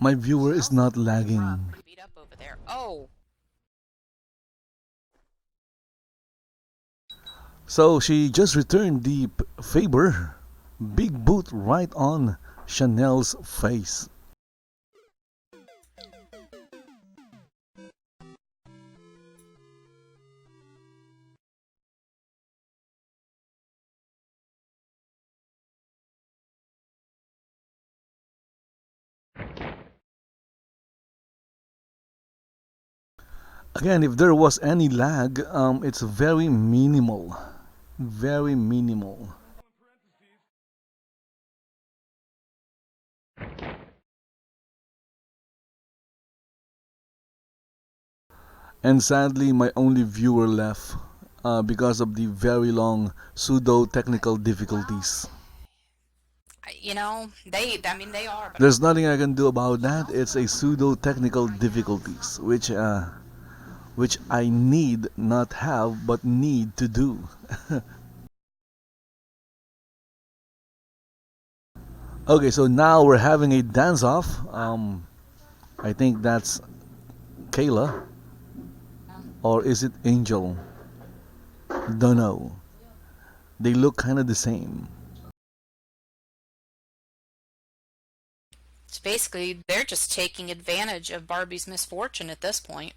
my viewer is not lagging. Pretty beat up over there. Oh, So she just returned the favor. Big boot right on Chanel's face. Again, if there was any lag, it's very minimal. Very minimal. And sadly, my only viewer left because of the very long pseudo technical difficulties. you know, I mean, they are. But There's nothing I can do about that. It's a pseudo technical difficulties, which I need not have but need to do. Okay, so now we're having a dance off. I think that's Kayla, or is it Angel? Don't know. They look kind of the same. it's basically, they're just taking advantage of Barbie's misfortune at this point.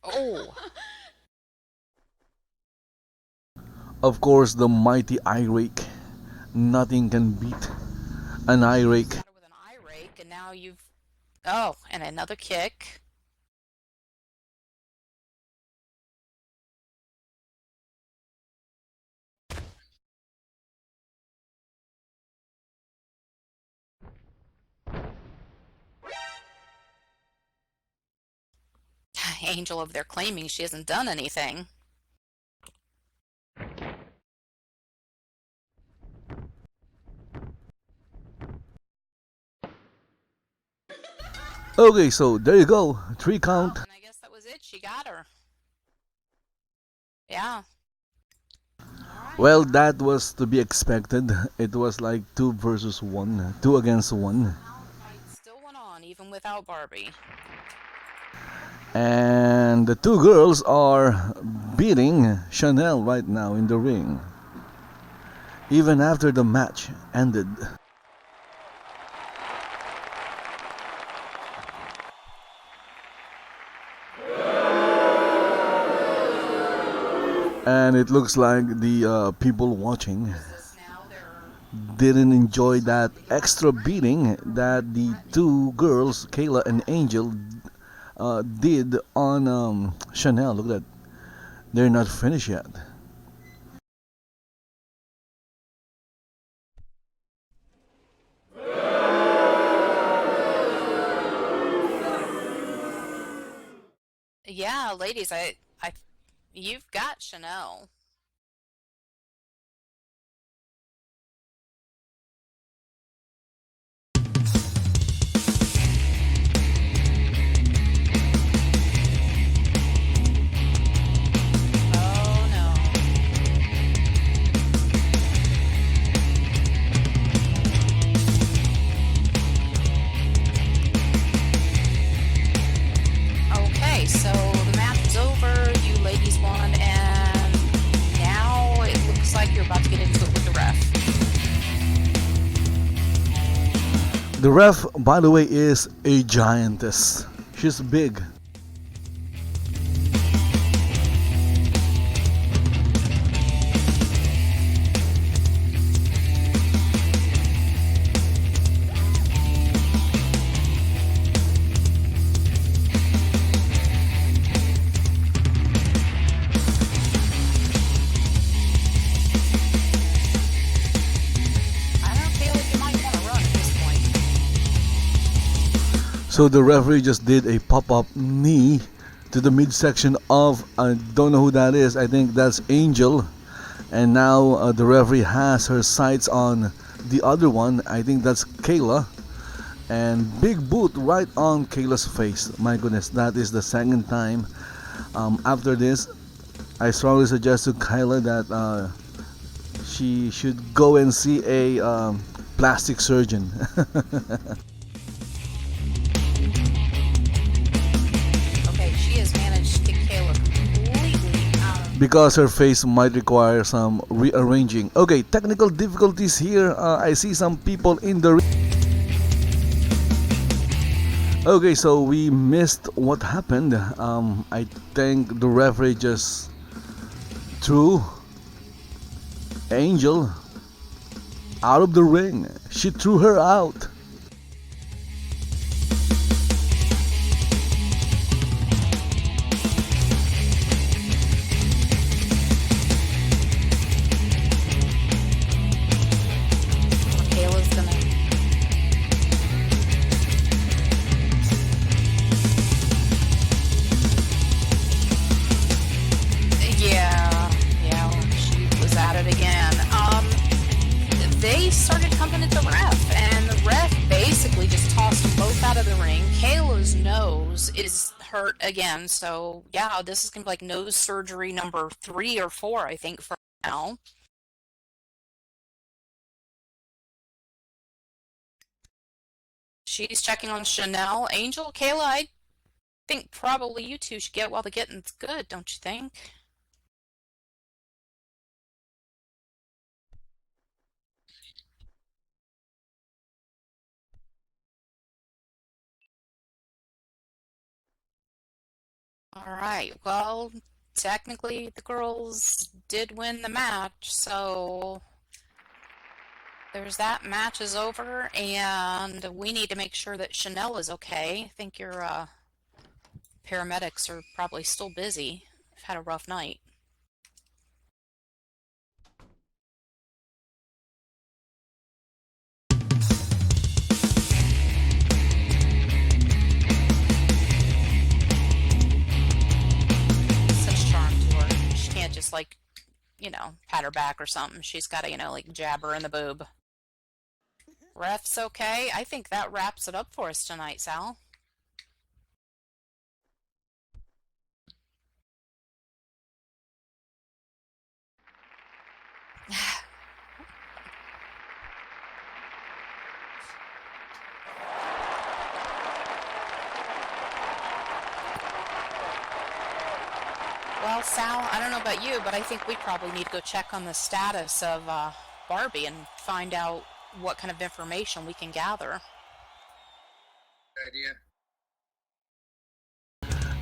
Oh, Of course, the mighty eye rake. Nothing can beat an eye rake. got her with an eye rake, and now you've. Oh, and another kick. Angel over there claiming she hasn't done anything. Okay, so there you go. 3 count. Oh, and I guess that was it. She got her. Yeah. Well, that was to be expected. It was like 2 versus 1, 2 against 1. Still went on, even without Barbie. And the 2 girls are beating Chanel right now in the ring, even after the match ended. And it looks like the people watching didn't enjoy that extra beating that the 2 girls, Kayla and Angel, did on Chanel. Look at that. They're not finished yet. Yeah, ladies, you've got Chanel. Oh no. Okay, so the match is over. You ladies won, and now it looks like you're about to get into it with the ref. The ref, by the way, is a giantess. She's big. I don't feel like you might want to run at this point. So the referee just did a pop-up knee to the midsection of, I don't know who that is, I think that's Angel. And now the referee has her sights on the other one. I think that's Kayla. And big boot right on Kayla's face. My goodness, that is the second time. After this, I strongly suggest to Kayla that she should go and see a plastic surgeon. Okay, she has managed to get Kayla completely out of... Because her face might require some rearranging. Okay, technical difficulties here. I see some people in the... Okay, so we missed what happened. I think the referee just threw Angel out of the ring. She threw her out. Kayla's gonna... Yeah, she was at it again. They started coming at the ref, and the ref basically just tossed them both out of the ring. Kayla's nose is hurt again, so yeah, this is gonna be like nose surgery number 3 or 4, I think, for now. She's checking on Chanel. Angel, Kayla, I think probably you two should get while the getting's good, don't you think? Alright, well, technically the girls did win the match, so there's that. Match is over, and we need to make sure that Chanel is okay. I think your paramedics are probably still busy. I've had a rough night. Such charm to her. She can't just, like, you know, pat her back or something. She's got to, you know, like, jab her in the boob. Ref's okay. I think that wraps it up for us tonight, Sal. Well, Sal, I don't know about you, but I think we probably need to go check on the status of Barbie and find out what kind of information we can gather.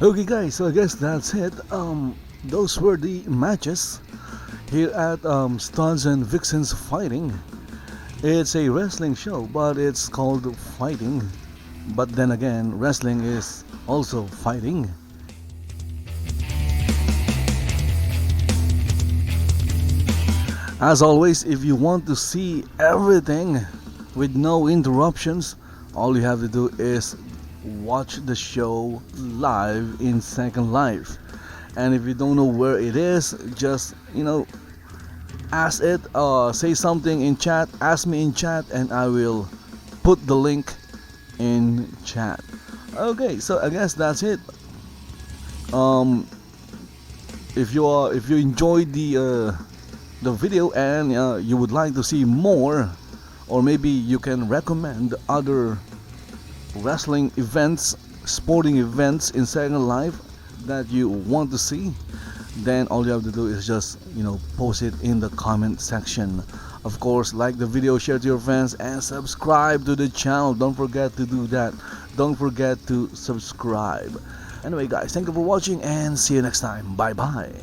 Okay guys, so I guess that's it. Those were the matches here at Studs and Vixxens Fighting. It's a wrestling show, but it's called fighting. But then again, wrestling is also fighting. As always, if you want to see everything with no interruptions, all you have to do is watch the show live in Second Life. And if you don't know where it is, just, you know, ask it, say something in chat, ask me in chat, and I will put the link in chat. Okay, so I guess that's it. If you enjoyed the video and you would like to see more, or maybe you can recommend other wrestling events, sporting events in Second Life that you want to see, then all you have to do is just, you know, post it in the comment section. Of course, like the video, share to your friends, and subscribe to the channel. Don't forget to do that. Don't forget to subscribe. Anyway guys, thank you for watching, and see you next time. Bye bye.